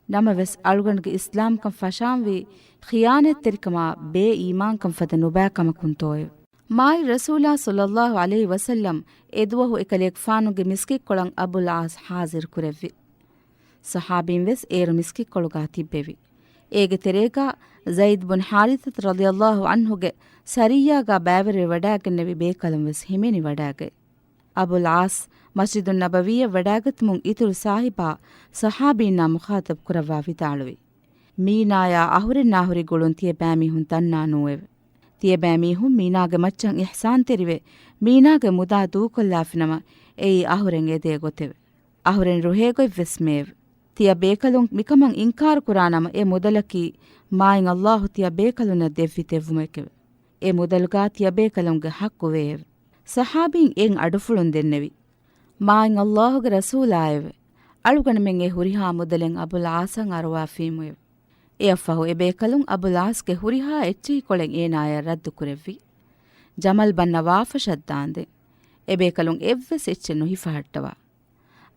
ನಮವೆಸ್ ಅಳುಗಂಡ್ಗೆ ಇಸ್ಲಾಂ ಕಂ ಫಶಾಂ ವಿ ಖಿಯಾನೆತ್ ತೆರಿಕಮ ಬೇ ಈಮಾನ್ ಕಂ ಫದ ನುಬಾಕಮ ಕುಂತೋಯವೆ ಮಾಯಿ ರಸೂಲಾ ಸಲ್ಲಲ್ಲಾಹು ಅಲೈಹಿ ವಸಲ್ಲಂ ಎದುವಹು ಎಕಲೇಕ್ ಫಾನುಗೆ ಮಿಸ್ಕಿಕ್ಕೊಳಂ ಅಬುಲ್ ಆಸ್ ಹಾಜಿರ್ ಕುರೆವ್ವಿ ಸಹಾಬೀಂ ವೆಸ್ ಏರು ಮಿಸ್ಕಿಕ್ಕೊಳುಗಾ ತಿಬ್ಬೆವಿ ಏಗೆ ತೆರೇಗ ಝೈದ್ ಬುನ್ ಹಾರಿತತ್ ರಲಿಯಲ್ಲಾಹು ಅನ್ಹುಗೆ ಸರಿಯಾಗ ಬ್ಯಾವರೆ ವಡಾಗೆನ್ನೆವಿ ಬೇಕಲಂ ವೆಸ್ ಹಿಮೆನಿ ವಡಾಗೆ ಅಬುಲ್ ಆಸ್ ಮಸ್ಜಿದುನ್ ನಬವಿಯ ವಡಾಗತ್ಮುಂ ಇತುರು ಸಾಹಿಬಾ ಸಹಾಬೀನಾ ಮುಖಾತಬ್ ಕುರವ್ವಾ ವಿದಾಳುವಿ ಮೀನಾಯ ಅಹುರೆನ್ನಾಹುರಿಗುಳುನ್ ತಿಯ ಬ್ಯಾಮಿಹುನ್ ತನ್ನಾ ನೂವೆವೆ තියබෑ මීහුම් මීනාගේ මච්චන් ඉහ්සාන් තෙරිවේ මීනාගේ මුදා දූකොල්ලාෆිනම එයි අහුරෙන් එදේ ගොතෙව අහුරෙන් රුහේගොයි වෙස්මේව තිය බේකලුන් මිකමන් ඉන්කාර කුරානම ඒ මුදලකි මායින් අල්ලාහ් තිය බේකලුන දෙවිතෙවුමකෙව ඒ මුදල්ගා තිය බේකලුන්ගේ හක්කු වේව සහාබීන් එන් අඩුෆුළුන් දෙන්නෙවි මායින් අල්ලාහ්ගේ රසූලායව අලුගන මෙන් ඒ හුරිහා මුදලෙන් අබුල් ආසන් අරවා ෆීමුය ඒ අෆහු ඒ බේකලුන් අබුල් ආස්ගේ හුරිහා එච්චි කොලෙන් ඒනාය රද්දු කුරෙව්වි ජමල් බන්න වාෆ ශද්දාන්දෙ ඒ බේකලුන් එව්වෙස් එච්චි නොහිෆහට්ටවා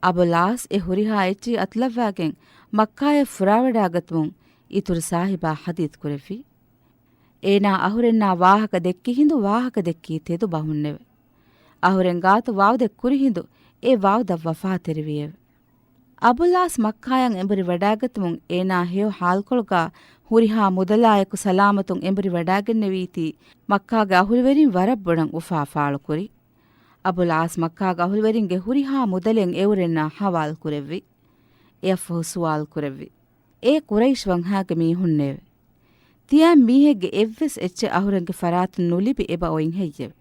අබුල් ආස් ඒ හුරිහා එච්චි අත්ලව්වාගෙන් මක්කාය ෆුරාවඩාගතුන් ඉතුරු සාහිබා හදීත් කුරෙව්වි ඒනා අහුරෙන්නා වාහක දෙක්කි හිඳු වාහක දෙක්කී තෙදු බහුන්නෙව අහුරෙන් ගාතු වාව් දෙක් කුරි හිඳු ඒ වාව් ද වෆා තෙරවියෙව ಅಬುಲ್ಲಾಸ್ ಮಕ್ಕಾಯಂ ಎಂಬರಿ ವಡಾಗತುಂ ಏನಾ ಹೇವ್ ಹಾಲ್ಕೊಳ್ಗಾ ಹುರಿಹಾ ಮುದಲಾಯಕು ಸಲಾಮತುಂ ಎಂಬರಿ ವಡಾಗೆನ್ನೆವೀತಿ ಮಕ್ಕಾಗ ಅಹುಲ್ವೆರಿನ್ ವರಬ್ಬೊಡಂ ಉಫಾಫಾಳು ಕುರಿ ಅಬುಲ್ಲಾಸ್ ಮಕ್ಕಾಗ ಅಹುಲ್ವೆರಿಂಗೆ ಹುರಿಹಾ ಮುದಲೆಂ ಎವರೆನ್ನ ಹವಾಲ್ ಕುರೆವ್ವಿ ಎಫ್ಫು ಸುವಾಲ್ ಕುರೆವ್ವಿ ಏ ಕುರೈಶ್ ವಂಹಾಗೆ ಮೀಹುನ್ನೆವೆ ತಿಯಾಂ ಮೀಹೆಗ್ಗೆ ಎವ್ವೆಸ್ ಎಚ್ಚೆ ಅಹುರಂಗೆ ಫರಾತ್ ನುಲಿಬಿ ಎಬ ಒಯಿಂ ಹೆಯ್ಯೆವೆ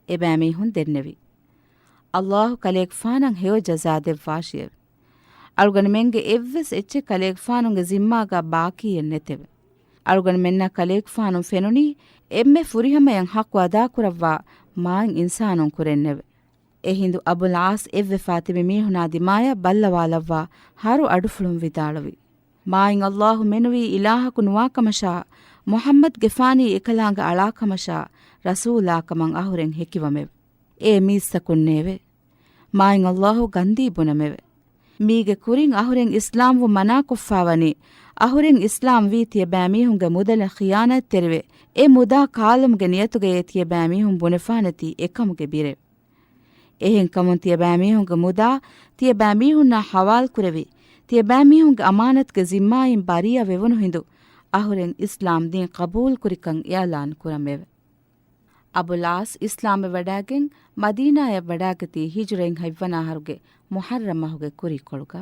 ಎಬಾ ಮೀಹುನ್ ದೆನ್ನೆವಿ ಅಲ್ಲಾಹು ಕಲೇಗ್ ಫಾನಂ ಹೇವ ಜಜಾದೆವ್ ವಾಶಿಯವೆ ಅಳುಗನ ಮೆಂಗೆ ಎವ್ವೆಸ್ ಎಚ್ಚೆ ಕಲೇಗ್ ಫಾನುಂಗೆ ಜಿಮ್ಮಾಗ ಬಾಕಿಯೆನ್ ನೆತೆವೆ ಅಳುಗನ ಮೆನ್ನ ಕಲೇಗ್ ಫಾನುಂ ಫೆನುನಿ ಎಮ್ಮೆ ಫುರಿಹಮಯಂ ಹಕ್ಕು ಅದಾ ಕುರವ್ವಾ ಮಾಯಿಂ ಇನ್ಸಾನುಂ ಕುರೆನ್ನೆವೆ ಎ ಹಿಂದು ಅಬುಲ್ ಆಸ್ ಎವ್ವೆ ಫಾತಿಮೆ ಮೀಹುನಾ ದಿಮಾಯ ಬಲ್ಲವಾಲವ್ವಾ ಹಾರು ಅಡುಫುಳುಂ ವಿದಾಳವಿ ಮಾಯಿಂ ಅಲ್ಲಾಹು ಮೆನುವಿ ಇಲಾಹಕು ನುವಾಕಮಶಾ ಮೊಹಮ್ಮದ್ ಗೆಫಾನಿ ಎಕಲಾಂಗ ಅಳಾಕಮಶಾ ರಸೂಲಾಕಮಂ ಅಹುರೆಂ ಹೆಕಿವಮೆವೆ ಏ ಮೀಸ್ತಕುನ್ನೇವೆ ಮಾಯಿಂ ಅಲ್ಲಾಹು ಗಂದೀ ಬುನಮೆವೆ ಮೀಗೆ ಕುರಿಂ ಅಹುರೆಂ ಇಸ್ಲಾಂವು ಮನಾ ಕೊಫ್ಫಾವನಿ ಅಹುರೆಂ ಇಸ್ಲಾಂ ವೀತಿಯ ಬ್ಯಾಮೀಹುಂಗೆ ಮುದಲ ಖಿಯಾನತ್ ತೆರಿವೆ ಎ ಮುದಾ ಕಾಲುಮ್ಗೆ ನಿಯತುಗೆ ಏತಿಯ ಬ್ಯಾಮೀಹುಂ ಬುನೆಫಾನತಿ ಎಕಮುಗೆ ಬಿರೆ ಎಹೆಂ ಕಮುನ್ ತಿಯ ಬ್ಯಾಮೀಹುಂಗೆ ಮುದಾ ತಿಯ ಬ್ಯಾಮೀಹುನ್ನ ಹವಾಲ್ ಕುರೆವಿ ತಿಯ ಬ್ಯಾಮೀಹುಂಗೆ ಅಮಾನತ್ಗೆ ಜಿಮ್ಮಾಯಿಂ ಬರಿಯ ವೆವನು ಹಿಂದು ಅಹುರೆಂ ಇಸ್ಲಾಂ ದೀನ್ ಕಬೂಲ್ ಕುರಿಕಂ ಯಾಲಾನ್ ಕುರಮೆವೆ ಅಬುಲ್ ಆಸ್ ಇಸ್ಲಾಮೆ ವಡಾಗೆಂ ಮದೀನಾಯ ವಡಾಗತಿ ಹಿಜುರೆಂ ಹೈವ್ವನಾಹರುಗೆ ಮುಹರ್ರಮಹುಗೆ ಕುರಿಕೊಳುಗ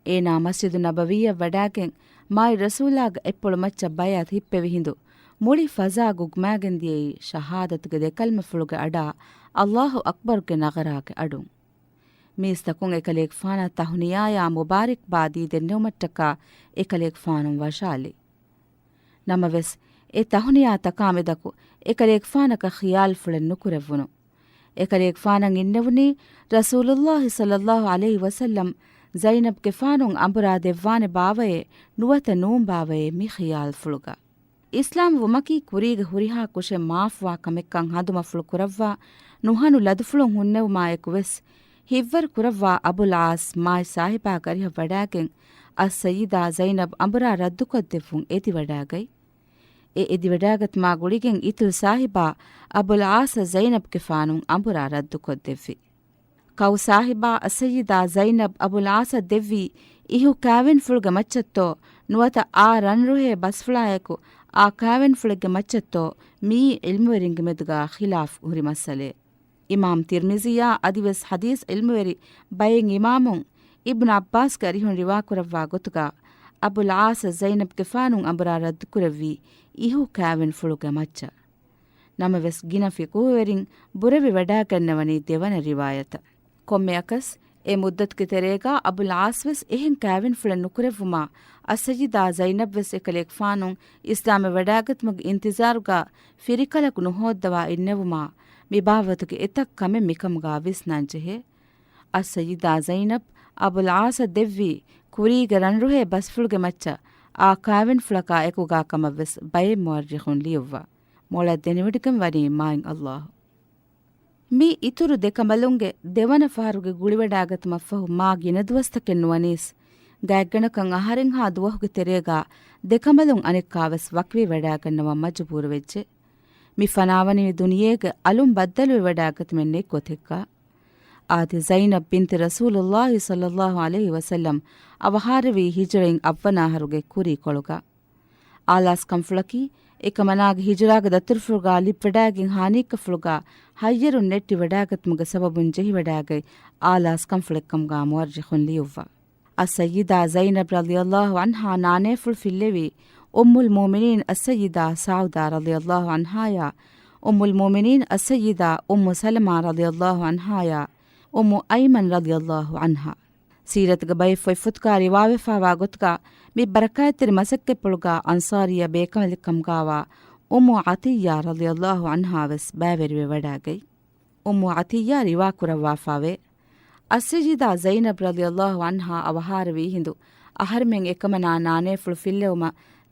ಏನಾ ಮಸ್ಜಿದು ನಬವಿಯ ವಡಾಗೆಂ ಮಾಯಿ ರಸೂಲಾಗ ಎಪ್ಪೊಳು ಮಚ್ಚ ಬಯಾತ್ ಹಿಪ್ಪೆವಿ ಹಿಂದು ಮುಳಿ ಫಜಾ ಗುಗ್ಮ್ಯಾಗೆಂದಿಯೈ ಶಹಾದತ್ಗೆ ದೆಕಲ್ಮೆ ಫುಳುಗೆ ಅಡಾ ಅಲ್ಲಾಹು ಅಕ್ಬರ್ಗೆ ನಗರಾಗೆ ಅಡು ಮೀಸ್ತಕುಂ ಎಕಲೇಗ್ ಫಾನ ತಹುನಿಯಾಯ ಮುಬಾರಿಕ್ ಬಾದಿ ದೆನ್ನೆವುಮಟ್ಟಕ ಎಕಲೇಗ್ ಫಾನುಂ ವಶಾಲಿ ನಮವೆಸ್ ಎ ತಹುನಿಯಾ ತಕಾಮೆದಕು ಎಕಲೇಗ್ ಫಾನಕ ಖಿಯಾಲ್ ಫುಳೆನ್ ನುಕುರೆವ್ವುನು ಎಕಲೇಗ್ ಫಾನಂ ಇನ್ನೆವುನಿ ರಸೂಲುಲ್ಲಾಹಿ ಸಲ್ಲಲ್ಲಾಹು ಅಲೈಹಿ ವಸಲ್ಲಂ ಝೈನಬ್ಗೆ ಫಾನುಂ ಅಂಬುರಾ ದೆವ್ವಾನೆ ಬಾವಯೆ ನುವತ ನೂಂ ಬಾವಯೆ ಮಿ ಖಿಯಾಲ್ ಫುಳುಗ ಇಸ್ಲಾಂ ವುಮಕಿ ಕುರಿಗೆ ಹುರಿಹಾ ಕುಶೆ ಮಾಫ್ವಾ ಕಮೆಕ್ಕಂ ಹದುಮ ಫುಳು ಕುರವ್ವಾ ನುಹನು ಲದುಫುಳುಂ ಹುನ್ನೆವು ಮಾಯಕುವೆಸ್ ಹಿವ್ವರ್ ಕುರವ್ವಾ ಅಬುಲ್ ಆಸ್ ಮಾಯ್ ಸಾಹಿಬಾ ಕರಿಹ ವಡಾಗೆಂ ಅಸ್ ಸಯ್ಯಿದಾ ಝೈನಬ್ ಅಂಬುರಾ ರದ್ದುಕೊದ್ದೆವ್ವುಂ ಎತಿ ವಡಾಗೈ ಎ ಎದಿ ವಡಾಗತ್ ಮಾ ಗುಳಿಗೆಂ ಇತುಲ್ ಸಾಹಿಬಾ ಅಬುಲ್ ಆಸ ಝೈನಬ್ಗೆ ಫಾನುಂ ಅಂಬುರಾ ರದ್ದುಕೊದ್ದೆವ್ವಿ ಕೌ ಸಾಹಿಬಾ ಅಸಯ್ಯಿದಾ ಝೈನಬ್ ಅಬುಲ್ ಆಸ ದೆವ್ವಿ ಇಹು ಕಾವೆನ್ ಫುಳ್ಗೆ ಮಚ್ಚತ್ತೋ ನುವತ ಆ ರನ್ರುಹೆ ಬಸ್ಫುಳಾಯಕು ಆ ಕಾವೆನ್ ಫುಳಿಗೆ ಮಚ್ಚತ್ತೋ ಮೀ ಇಲ್ಮುವೆರಿಂಗೆ ಮೆದುಗಾ ಖಿಲಾಫ್ ಹುರಿ ಮಸ್ಸಲೆ ಇಮಾಮ್ ತಿರ್ಮಿಜಿಯಾ ಅದಿವೆಸ್ ಹದೀಸ್ ಇಲ್ಮುವೆರಿ ಬಯೆಂ ಇಮಾಮುಂ ಇಬ್ನು ಅಬ್ಬಾಸ್ಗೆ ಅರಿಹುನ್ ರಿವಾ ಕುರವ್ವಾ ಗೊತುಗಾ ಅಬುಲ್ ಆಸ ಝೈನಬ್ಗೆ ಫಾನುಂ ಅಂಬುರಾ ರದ್ದು ಕುರವ್ವಿ ಇಹು ಕಾವೆನ್ ಫುಳುಗೆ ಮಚ್ಚ ನಮವೆಸ್ ಗಿನ ಫಿಕೂವೆರಿಂ ಬುರವಿ ವಡಾಗನ್ನವನಿ ದೆವನ ರಿವಾಯತ ಕೊಮ್ಮೆ ಅಕಸ್ ಎ ಮುದ್ದತ್ಗೆ ತೆರೇಗಾ ಅಬುಲ್ ಆಸ್ವೆಸ್ ಎಹೆಂ ಕಾವೆನ್ ಫುಳನ್ ನುಕುರೆವ್ವುಮಾ ಅಸಜಿದಾ ಝೈನಬ್ ವೆಸ್ ಎಕಲೇಗ್ ಫಾನುಂ ಇಸ್ಲಾಮೆ ವಡಾಗತ್ಮುಗ್ ಇಂತಿಜಾರುಗಾ ಫಿರಿಕಲಕು ನುಹೋದ್ದವಾ ಇನ್ನೆವುಮಾ ಮಿಬಾವತುಗೆ ಎತಕ್ ಕಮೆ ಮಿಕಮ್ಗಾ ವಿಸ್ನಾಂಜೆಹೆ ಅಸಜಿದಾ ಝೈನಬ್ ಅಬುಲ್ ಆಸ ದೆವ್ವಿ ಕುರೀಗೆ ರನ್ರುಹೆ ಬಸ್ಫುಳುಗೆ ಮಚ್ಚ ಆ ಕಾವೆನ್ ಫುಳಕಾ ಎಕುಗಾ ಕಮವೆಸ್ ಬಯೆ ಮುವರ್ರಿಖುನ್ ಲಿಯುವ್ವ ಮೊಳ ದೆನಿವಿಡಿಕಂ ವನಿ ಮಾಯಿಂ ಅಲ್ಲಾಹು ಮೀ ಇತುರು ದೆಕಮಲುಂಗೆ ದೆವನ ಫಾರುಗೆ ಗುಳಿವಡಾಗತ್ ಮಫಹು ಮಾ ಗಿನದುವಸ್ತಕೆನ್ನು ವನೀಸ್ ಗಾಯಗಣಕಂ ಅಹರೆಂ ಹಾ ದುವಹುಗೆ ತೆರೇಗಾ ದೆಕಮಲುಂ ಅನೆಕ್ಕಾವೆಸ್ ವಕ್ವಿ ವಡಾಗನ್ನವ ಮಜಬೂರು ವೆಜ್ಜೆ ಮಿ ಫನಾವನಿ ದುನಿಯೇಗೆ ಅಲುಂ ಬದ್ದಲುವೆ ವಡಾಗತ್ ಮೆನ್ನೆ ಗೊತೆಕ್ಕ ಆದಿ ಝೈನಬ್ ಬಿಂತಿ ರಸೂಲುಲ್ಲಾಹಿ ಸಲ್ಲಲ್ಲಾಹು ಅಲೈಹಿ ವಸಲ್ಲಂ ಅವಹಾರವಿ ಹಿಜುರೆಂ ಅವ್ವನಾಹರುಗೆ ಕುರಿ ಕೊಳುಗ ಆಲಾಸ್ ಕಂಫುಳಕಿ ಏಕಮನಾಗ ಹಿಜುರಾಗ ದತ್ತುರ್ಫುಳುಗ ಲಿಪ್ ವಡಾಗಿಂ ಹಾನೀಕ ಫುಳುಗ ಹಯ್ಯರು ನೆಟ್ಟಿ ವಡಾಗತ್ಮುಗ ಸಬಬುನ್ ಜೆಹಿ ವಡಾಗೈ ಆಲಾಸ್ ಕಂಫುಳೆಕ್ಕಂಗಾ ಮುವರ್ರಿಖುನ್ ಲಿಯುವ್ವ ಅಸಯ್ಯಿದಾ ಝೈನಬ್ ರಲಿಯಲ್ಲಾಹು ಅನ್ಹಾ ನಾನೇ ಫುಳ್ ಫಿಲ್ಲೆವಿ ಉಮ್ಮುಲ್ ಮೋಮಿನೀನ್ ಅಸ್ಸಯ್ಯಿದಾ ಸೌದಾ ರಲಿಯಲ್ಲಾಹು ಅನ್ಹಾಯ, ಉಮ್ಮುಲ್ ಮೋಮಿನೀನ್ ಅಸ್ಸಯ್ಯಿದಾ ಉಮ್ಮು ಸಲಮಾ ರಲಿಯಲ್ಲಾಹು ಅನ್ಹಾಯ, ಉಮ್ಮು ಐಮನ್ ರಲಿಯಲ್ಲಾಹು ಅನ್ಹಾ. ಸೀರತ್ಗ ಬೈಫೊಯ್ ಫುತ್ಕಾ ರಿವಾವೆಫಾವಾ ಗೊತ್ಗ ಮಿ ಬರಕಾಯತ್ತಿರಿ ಮಸಕ್ಕೆ ಪುಳುಗ ಅನ್ಸಾರಿಯ ಬೇಕಮಲಿಕ್ಕಂಗಾವ ಉಮ್ಮು ಅತಿಯ್ಯಾ ರಲಿಯಲ್ಲಾಹು ಅನ್ಹಾವೆಸ್ ಬ್ಯಾವೆರಿವೆ ವಡಾಗೈ. ಉಮ್ಮು ಅತಿಯ್ಯಾ ರಿವಾ ಕುರವ್ವಾಫಾವೆ ಅಸ್ಸಯ್ಯಿದಾ ಝೈನಬ್ ರಲಿಯಲ್ಲಾಹು ಅನ್ಹಾ ಅವಹಾರವಿ ಹಿಂದು ಅಹರ್ಮೆಂಗ್ ಎಕಮನಾ ನಾನೇಫುಳು ಫಿಲ್ಲೆವುಮ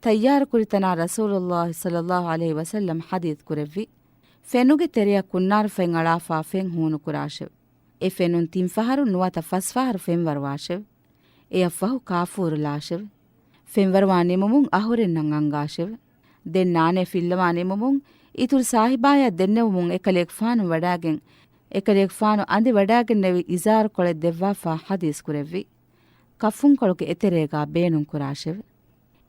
ತಯ್ಯಾರ ಕುರಿತನಾ ರಸೂಲುಲ್ಲಾಹಿ ಸಲ್ಲಲ್ಲಾಹು ಅಲೈಹಿ ವಸಲ್ಲಂ ಹದೀತ್ ಕುರೆವ್ವಿ. ಫೆನುಗೆ ತೆರೆಯ ಕುನ್ನಾರು ಫೆಂಗ್ ಅಳಾಫಾ ಫೆಂಗ್ ಹೂನು ಕುರಾಶೆವ್. ಎ ಫೆನುನ್ ತಿಂಫಹರು ನುವತ ಫಸ್ಫಹರು ಫೆಂವರ್ವಾಶೆವ್. ಎ ಅಫ್ಫಹು ಕಾಫೂರು ಲಾಶೆವ್. ಫೆಂವರ್ವಾ ನಿಮುಮುಂಗ್ ಅಹುರೆನ್ನಂಗ್ ಅಂಗಾಶೆವ್. ದೆನ್ ನಾನೇ ಫಿಲ್ಲವಾ ನಿಮುಮುಂಗ್ ಇತುರು ಸಾಹಿಬಾಯ ದೆನ್ನೆವುಮುಂಗ್ ಎಕಲೇಗ್ ಫಾನು ವಡಾಗೆಂಗ್ ಎಕಲೇಗ್ ಫಾನು ಅಂದಿ ವಡಾಗೆನ್ ನೆವಿ ಇಜಾರು ಕೊಳೆ ದೆವ್ವಾಫಾ ಹದೀಸ್ ಕುರೆವ್ವಿ. ಕಫುಂ ಕೊಳಕೆ ಎತೆರೇಗಾ ಬೇನುಂ ಕುರಾಶೆವ್.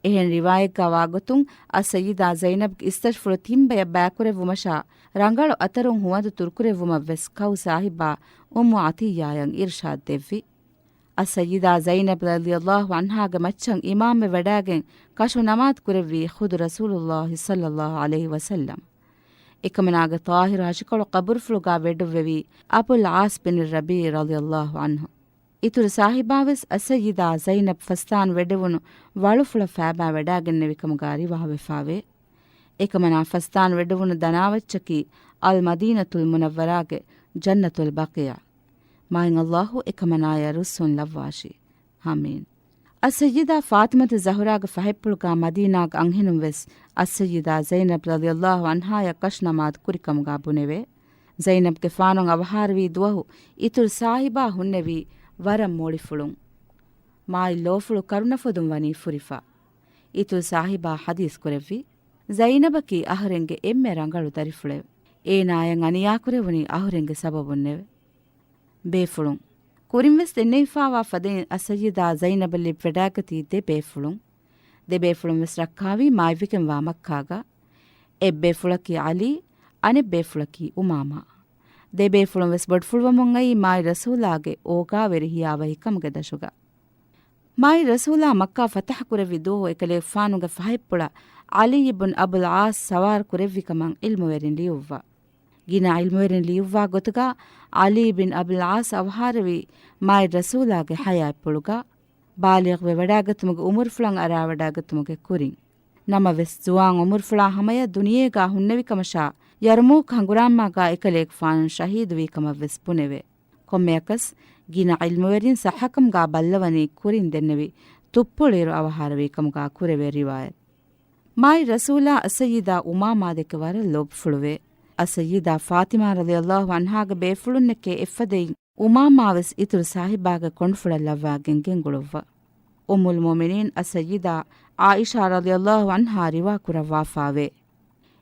එහෙන් ರಿವಾಯಗ್ಗವಾ ಗೊತುಂ ಅಸ್ಸಯ್ಯಿದಾ ಝೈನಬ್ಗೆ ಇಸ್ತಶ್ಫುಳು ತಿಂಬೆಯ ಬ್ಯಾಕುರೆವ್ವುಮಶಾ ರಂಗಳು ಅತರುಂ ಹುವಂದು ತುರ್ಕುರೆವ್ವುಮವ್ವೆಸ್ ಕೌ ಸಾಹಿಬಾ ಉಮ್ಮು ಅತಿಯ್ಯಾಯಂ ಇರ್ಷಾದ್ ದೆವ್ವಿ. ಅಸ್ಸಯ್ಯಿದಾ ಝೈನಬ್ ರಲಿಯಲ್ಲಾಹು ಅನ್ಹಾಗೆ ಮಚ್ಚಂ ಇಮಾಮೆ ವಡಾಗೆಂ ಕಶು ನಮಾತ್ ಕುರೆವ್ವಿ ಖುದು ರಸೂಲುಲ್ಲಾಹಿ ಸಲ್ಲಲ್ಲಾಹು ಅಲೈಹಿ ವಸಲ್ಲಂ. ಇಕಮನಾಗ ತಾಹಿರು ಹಶಿಕೊಳು ಕಬುರ್ಫುಳುಗಾ ವೆಡುವ್ವೆವಿ ಅಬುಲ್ ಆಸ್ ಬಿನ್ ರಬೀ ರಲಿಯಲ್ಲಾಹು ಅನ್ಹು. ಇತುರು ಸಾಹಿಬಾವೆಸ್ ಅಸ್ಸಯ್ಯಿದಾ ಝೈನಬ್ ಫಸ್ತಾನ್ ವೆಡೆವುನು ವಳುಫುಳ ಫ್ಯಾಬಾ ವೆಡಾಗೆನ್ನೆವಿಕಮುಗಾ ರಿವಾವೆಫಾವೆ. ಏಕಮನಾ ಫಸ್ತಾನ್ ವೆಡೆವುನು ದನಾವಚ್ಚಕಿ ಅಲ್ ಮದೀನತುಲ್ ಮುನವ್ವರಾಗೆ ಜನ್ನತುಲ್ ಬಕಿಯಾ. ಮಾಯಿನ್ ಅಲ್ಲಾಹು ಏಕಮನಾಯ ರುಸ್ಸುನ್ ಲವ್ವಾಶಿ. ಆಮೀನ್. ಅಸ್ಸಯ್ಯಿದಾ ಫಾತಿಮತು ಝಹುರಾಗ ಫಹೆಪ್ಪುಳುಗಾ ಮದೀನಾಗ ಅಂಹೆನುಂ ವೆಸ್ ಅಸ್ಸಯ್ಯಿದಾ ಝೈನಬ್ ರಲಿಯಲ್ಲಾಹು ಅನ್ಹಾಯ ಕಶ್ ನಮಾದ್ ಕುರಿಕಮುಗಾ ಬುನೆವೆ. ಝೈನಬ್ಗೆ ಫಾನೊಂ ಅವಹಾರವಿ ದುವಹು ಇತುರು ಸಾಹಿಬಾ ಹುನ್ನೆವಿ ವರಂ ಮೋಳಿಫುಳುಂ. ಮಾಯಿ ಲೋಫುಳು ಕರುಣಫುದುಂ ವನಿ ಫುರಿಫಾ. ಇತುರು ಸಾಹಿಬಾ ಹದೀಸ್ ಕುರೆವ್ವಿ. ಝೈನಬಕಿ ಅಹುರೆಂಗೆ ಎಮ್ಮೆ ರಂಗಳು ದರಿಫುಳೆವ್. ಏನಾಯಂ ಅನಿಯಾಕುರೆವುನಿ ಅಹುರೆಂಗೆ ಸಬಬುನ್ನೆವೆ. ಬೇಫುಳುಂ ಕುರಿಂವೆಸ್ ತೆನ್ನೆಯಿಫಾವಾ ಫದೇನ್ ಅಸ್ಸಯ್ಯಿದಾ ಝೈನಬಲ್ಲಿ ವೆಡಾಗತಿ ದೆ ಬೇಫುಳುಂ. ದೆ ಬೇಫುಳುಂ ವೆಸ್ ರಕ್ಕಾವಿ ಮಾಯ್ವಿಕೆಂ ವಾ ಮಕ್ಕಾಗ. ಎಬ್ಬೇಫುಳಕಿ ಅಲಿ ಅನೆ ಬೇಫುಳಕಿ ಉಮಾಮಾ. ದೆ ಬೇಫುಳುಂ ವೆಸ್ ಬೊಡ್ಫುಳುವಮುಂಗೈ ಮಾಯಿ ರಸೂಲಾಗೆ ಓಗಾ ವೆರಿಹಿಯಾವ ಹಿಕಮ್ಗೆ ದಶುಗ. ಮಾಯಿ ರಸೂಲಾ ಮಕ್ಕಾ ಫತಹ ಕುರೆವ್ವಿ ದೋಹು ಎಕಲೆ ಫಾನುಗ ಫಹೆಪ್ಪುಳ ಅಲಿ ಇಬ್ನ್ ಅಬುಲ್ ಆಸ್ ಸವಾರ್ ಕುರೆವ್ವಿಕಮಂ ಇಲ್ಮುವೆರಿನ್ ಲಿಯುವ್ವ. ಗಿನ ಇಲ್ಮುವೆರಿನ್ ಲಿಯುವ್ವಾ ಗೊತುಗ ಅಲಿ ಬಿನ್ ಅಬುಲ್ ಆಸ್ ಅವಹಾರವಿ ಮಾಯಿ ರಸೂಲಾಗೆ ಹಯಾಪ್ಪುಳುಗ ಬಾಲಿಯಗ್ವೆ ವಡಾಗತುಮುಗೆ ಉಮುರ್ಫುಳಂ ಅರಾ ವಡಾಗತುಮುಗೆ ಕುರಿಂ. ನಮ ವೆಸ್ ಜುವಾಂ ಉಮುರ್ಫುಳಾ ಹಮಯ ದುನಿಯೇಗಾ ಹುನ್ನೆವಿಕಮಶಾ ಯರ್ಮೂಕ್ ಹಂಗುರಾಮ್ಮಾಗಾ ಎಕಲೇಗ್ ಫಾನುನ್ ಶಹೀದ್ ವೀಕಮವ್ವೆಸ್ ಪುನೆವೆ. ಕೊಮ್ಮೆಯಕಸ್ ಗಿನ ಇಲ್ಮುವೆರಿನ್ ಸಹಕಂಗಾ ಬಲ್ಲವನಿ ಕುರಿನ್ ದೆನ್ನೆವಿ ತುಪ್ಪುಳಿರು ಅವಹಾರ ವೀಕಮುಗಾ ಕುರೆವೆ ರಿವಾಯತ್. ಮಾಯಿ ರಸೂಲಾ ಅಸ್ಸಯ್ಯಿದಾ ಉಮಾಮಾದೆಕೆ ವರ ಲೊಬ್ಫುಳುವೆ. ಅಸ್ಸಯ್ಯಿದಾ ಫಾತಿಮಾ ರಲಿಯಲ್ಲಾಹು ಅನ್ಹಾಗ ಬೇಫುಳುನ್ನೆಕ್ಕೆ ಎಫ್ಫದೆಯಿನ್ ಉಮಾಮಾವೆಸ್ ಇತುರು ಸಾಹಿಬಾಗ ಕೊಂಡ್ಫುಳಲ್ಲವ್ವಾ ಗೆಂಗೆಂಗುಳುವ್ವ. ಉಮ್ಮುಲ್ ಮೋಮಿನೀನ್ ಅಸ್ಸಯ್ಯಿದಾ ಆಯಿಷಾ ರಲಿಯಲ್ಲಾಹು ಅನ್ಹಾ ರಿವಾ ಕುರವ್ವಾಫಾವೆ.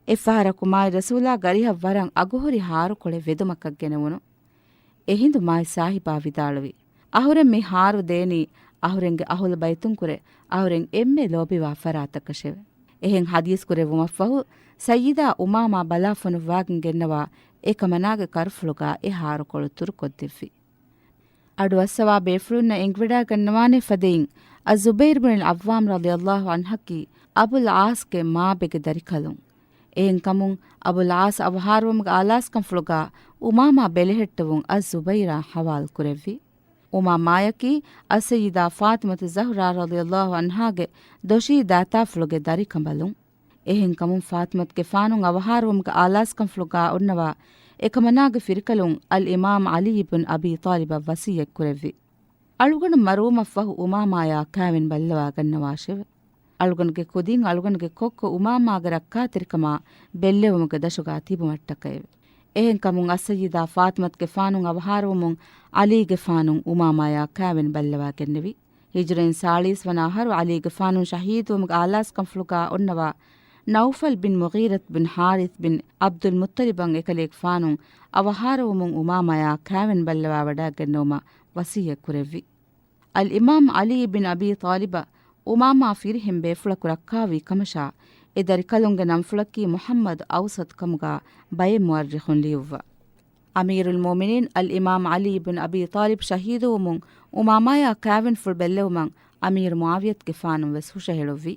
ಎಫ್ಫಾರಕು ಮಾಯಿ ರಸೂಲಾ ಗರಿಹ ವರಂ ಅಗುಹುರಿ ಹಾರು ಕೊಳೆ ವೆದುಮಕ್ಕಗ್ಗೆನವುನು. ಎಹಿಂದು ಮಾಯಿ ಸಾಹಿಬಾ ವಿದಾಳುವಿ. ಅಹುರೆಂ ಮಿ ಹಾರು ದೇನಿ ಅಹುರೆಂಗೆ ಅಹುಲ ಬೈತುಂಕುರೆ ಅಹುರೆಂ ಎಮ್ಮೆ ಲೋಬಿವಾ ಫರಾತಕಶೆವೆ. ಎಹೆಂ ಹದೀಸ್ ಕುರೆವುಮಫ್ಫಹು ಸಯ್ಯಿದಾ ಉಮಾಮಾ ಬಲಾಫನುವ್ವಾಗೆನ್ ಗೆನ್ನವಾ ಏಕಮನಾಗೆ ಕರ್ಫುಳುಗಾ ಎ ಹಾರು ಕೊಳು ತುರುಕೊದ್ದಿವ್ವಿ. ಅಡು ಅಸ್ಸವಾ ಬೇಫುಳುನ್ನ ಎಂಗ್ವಿಡಾ ಗನ್ನವಾನೆ ಫದೆಯಿಂ ಅಜುಬೈರ್ ಬಿನ್ ಅವ್ವಾಮ್ ರಲಿಯಲ್ಲಾಹು ಅನ್ಹಕಿ ಅಬುಲ್ ಆಸ್ಗೆ ಮಾಬೆಗೆ ದರಿಕಲುಂ. ಏನ್ ಕಮುಂ ಅಬುಲ್ ಆಸ್ ಅವಹಾರವಮ್ಗ ಆಲಾಸ್ಕಂ ಫುಳುಗಾ ಉಮಾಮಾ ಬೆಲೆಹೆಟ್ಟವುಂ ಅಜುಬೈರಾ ಹವಾಲ್ ಕುರೆವ್ವಿ. ಉಮಾ ಮಾಯಕಿ ಅಸ್ಸಯ್ಯಿದಾ ಫಾತಿಮತು ಝಹ್ರಾ ರಲಿಯಲ್ಲಾಹು ಅನ್ಹಾಗೆ ದೊಶೀ ದಾತಾಫುಳುಗೆ ದರಿಕಂಬಲುಂ. ಎಹೆಂ ಕಮುಂ ಫಾತಿಮತ್ಗೆ ಫಾನುಂ ಅವಹಾರವಮ್ಗ ಆಲಾಸ್ಕಂ ಫುಳುಗಾ ಉನ್ನವಾ ಎಕಮನಾಗೆ ಫಿರಿಕಲುಂ ಅಲ್ ಇಮಾಮ್ ಅಲಿ ಇಬ್ನ್ ಅಬಿ ತಾಲಿಬ ವಸಿಯಕ್ ಕುರೆವ್ವಿ. ಅಳುಗನು ಮರೂಮಫ್ಫಹು ಉಮಾಮಾಯಾ ಕಾವೆನ್ ಬಲ್ಲವಾ ಗನ್ನವಾಶೆವೆ. ಅಳುಗನ್ಗೆ ಕುದಿಂ ಅಳುಗನ್ಗೆ ಕೊಕ್ಕು ಉಮಾಮಾಗ ರಕ್ಕಾ ತಿರಿಕಮಾ ಬೆಲ್ಲೆವಮುಗ ದಶುಗಾ ತಿಬುಮಟ್ಟಕಯವೆ. ಎಹೆಂ ಕಮುಂ ಅಸ್ಸಯ್ಯಿದಾ ಫಾತಿಮತ್ಗೆ ಫಾನುಂ ಅವಹಾರವಮುಂ ಅಲೀಗೆ ಫಾನುಂ ಉಮಾಮಾಯಾ ಕಾವೆನ್ ಬಲ್ಲವಾ ಗೆನ್ನೆವಿ. ಹಿಜ್ರೆನ್ ಸಾಳೀಸ್ವನ ಹರು ಅಲೀಗೆ ಫಾನುಂ ಶಹೀದುವಮುಗ ಆಲಾಸ್ಕಂ ಫುಳುಗಾ ಉನ್ನವಾ Naufal bin Mugirat bin Harith bin Abdul ಮುತ್ತಲಿಬಂ ಎಕಲೇಗ್ ಫಾನುಂ ಅವಹಾರವಮುಂ ಉಮಾಮಾಯಾ ಕಾವೆನ್ ಬಲ್ಲವಾ ವಡಾಗೆನ್ನೋಮ ವಸಿಯ ಕುರೆವ್ವಿ. Al Imam Ali bin Abi ತಾಲಿಬ ಉಮಾಮಾ ಫಿರಿಹಿಂ ಬೇಫುಳಕು ರಕ್ಕಾವಿ ಕಮಶಾ ಎದರಿ ಕಲುಂಗೆ ನಂಫುಳಕ್ಕಿ ಮುಹಮ್ಮದ್ ಔಸತ್ ಕಮುಗಾ ಬಯೆ ಮುಅರ್ರಿಖುನ್ ಲಿಯುವ್ವ. ಅಮೀರುಲ್ ಮೋಮಿನೀನ್ ಅಲ್ Imam Ali bin ಅಬಿ Talib ಶಹೀದುವಮುಂ ಉಮಾಮಾಯಾ ಕಾವೆನ್ ಫುಳ್ ಬೆಲ್ಲೆವುಮಂ Amir ಮುಆವಿಯತ್ಗೆ ಫಾನುಂ ವೆಸ್ ಹುಷ ಹೇಳುವ್ವಿ.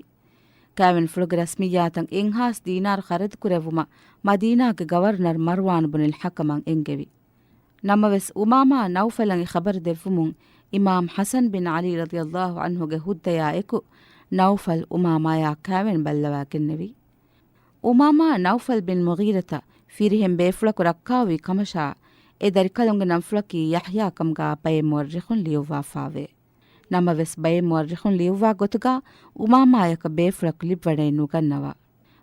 kæven flug rasmiyatan enhas dinar kharid kurevuma Madina ke governor Marwan ibn al-Hakam engevi. Namaves Umama Naufalan khabar devumun Imam Hasan bin Ali radiyallahu anhu ge huddaya eku Naufal Umama ya kæven ballawa kennevi. Umama Naufal bin Mughirata firihem beflaku rakkawi kamasha e darikalunge namflaki Yahya kamga paye muarrikhun liuwa faave. Namaves baye muarrikhun liuwa gotuga Umama yaka beflak libwade nugannawa.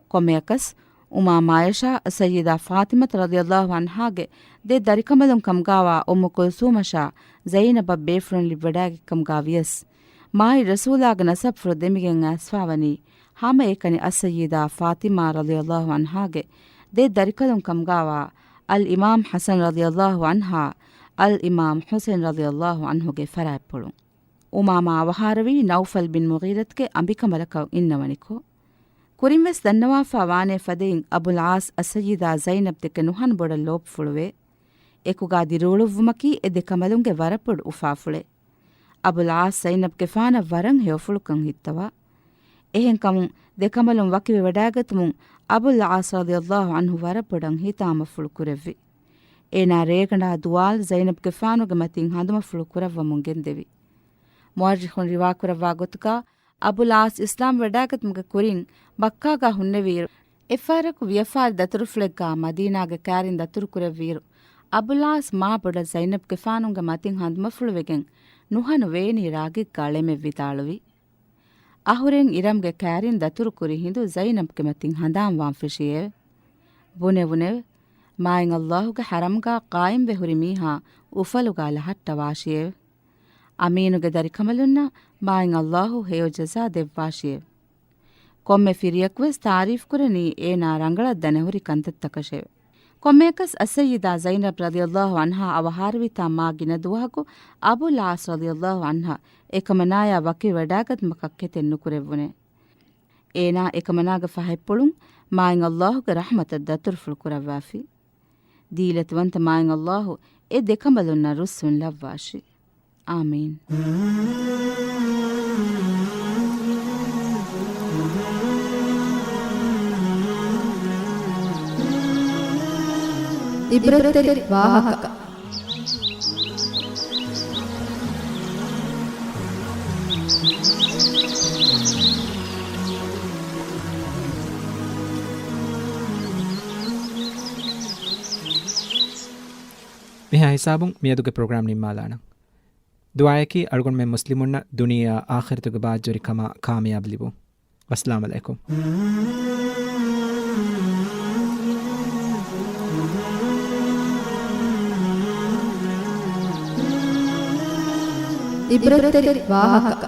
Komeyakas Umama Aisha Sayyida Fatima radiyallahu anha ge de darikamalun kamgawa Kulsum sha Zainab beflun libwadage kamgaviyas. Mai Rasulaga nasab fro demigen asfawani hama ekani Sayyida Fatima radiyallahu anha ge de darikalun kamgawa Al-Imam Hasan radiyallahu anha Al-Imam Hussein radiyallahu anhu ge farapulun. Umama Waharavi Naufal bin Mughirat ke ambika malakaw innawaniko. Kurimves dannawa fawane fadein Abul As Sayyida Zainab de nuhan boda lop fulwe. Ekuga diruluvumaki e de kamalunge varapud ufafule. Abul As Zainab ke fana varang heofulukan hittawa. Ehen kamun de kamalun wakiwe wadagatumun Abul As radiyallahu anhu varapudang hitama fulukurevi. Ena rekanda dual Zainab ke fanu ge matin handuma fulukuravwa mungendevi. Muarrikhun riwakuravwa gotuka Abul As Islam wadagatumge kurin Bakkaga hunneviru. Efaraku viafar daturuflegga Madinaga karin daturkureviru. Abul As ma boda Zainab ke fanunga matin handuma fuluvegen nuhanu veni ragik galeme vitaluvi. Ahuren iramge karin daturkuri hindu Zainab ke matin handam wanfishiye. Bunevune maing Allahuge haramga qaim vehuri miha ufaluga lahatta washiye. Aminuge darikamalunna maing Allahu heyo jaza devwashiye. Komme firiyakwes taarif kurani ena rangala danehuri kantattakashe. Kommekas Sayyida Zainab radiyallahu anha avaharvita ma ginaduwaku Abul As radiyallahu anha ekamanaya waki wadagat makakketen nukurevune. Ena ekamanaga fahippulun maing Allahuge rahmatad daturful kuravwafi. Deelatwanta maing Allahu e dekamalunna russun lavwashi. Amin. ඉබ්‍රතෙරි වාහක miha hisabun miyaduge program nimmalana duayaki algon me muslimunna duniya akhiratuge baajjori kama kamyab libu. Wassalamu alaikum. ඉබ්‍රතෙරි වාහක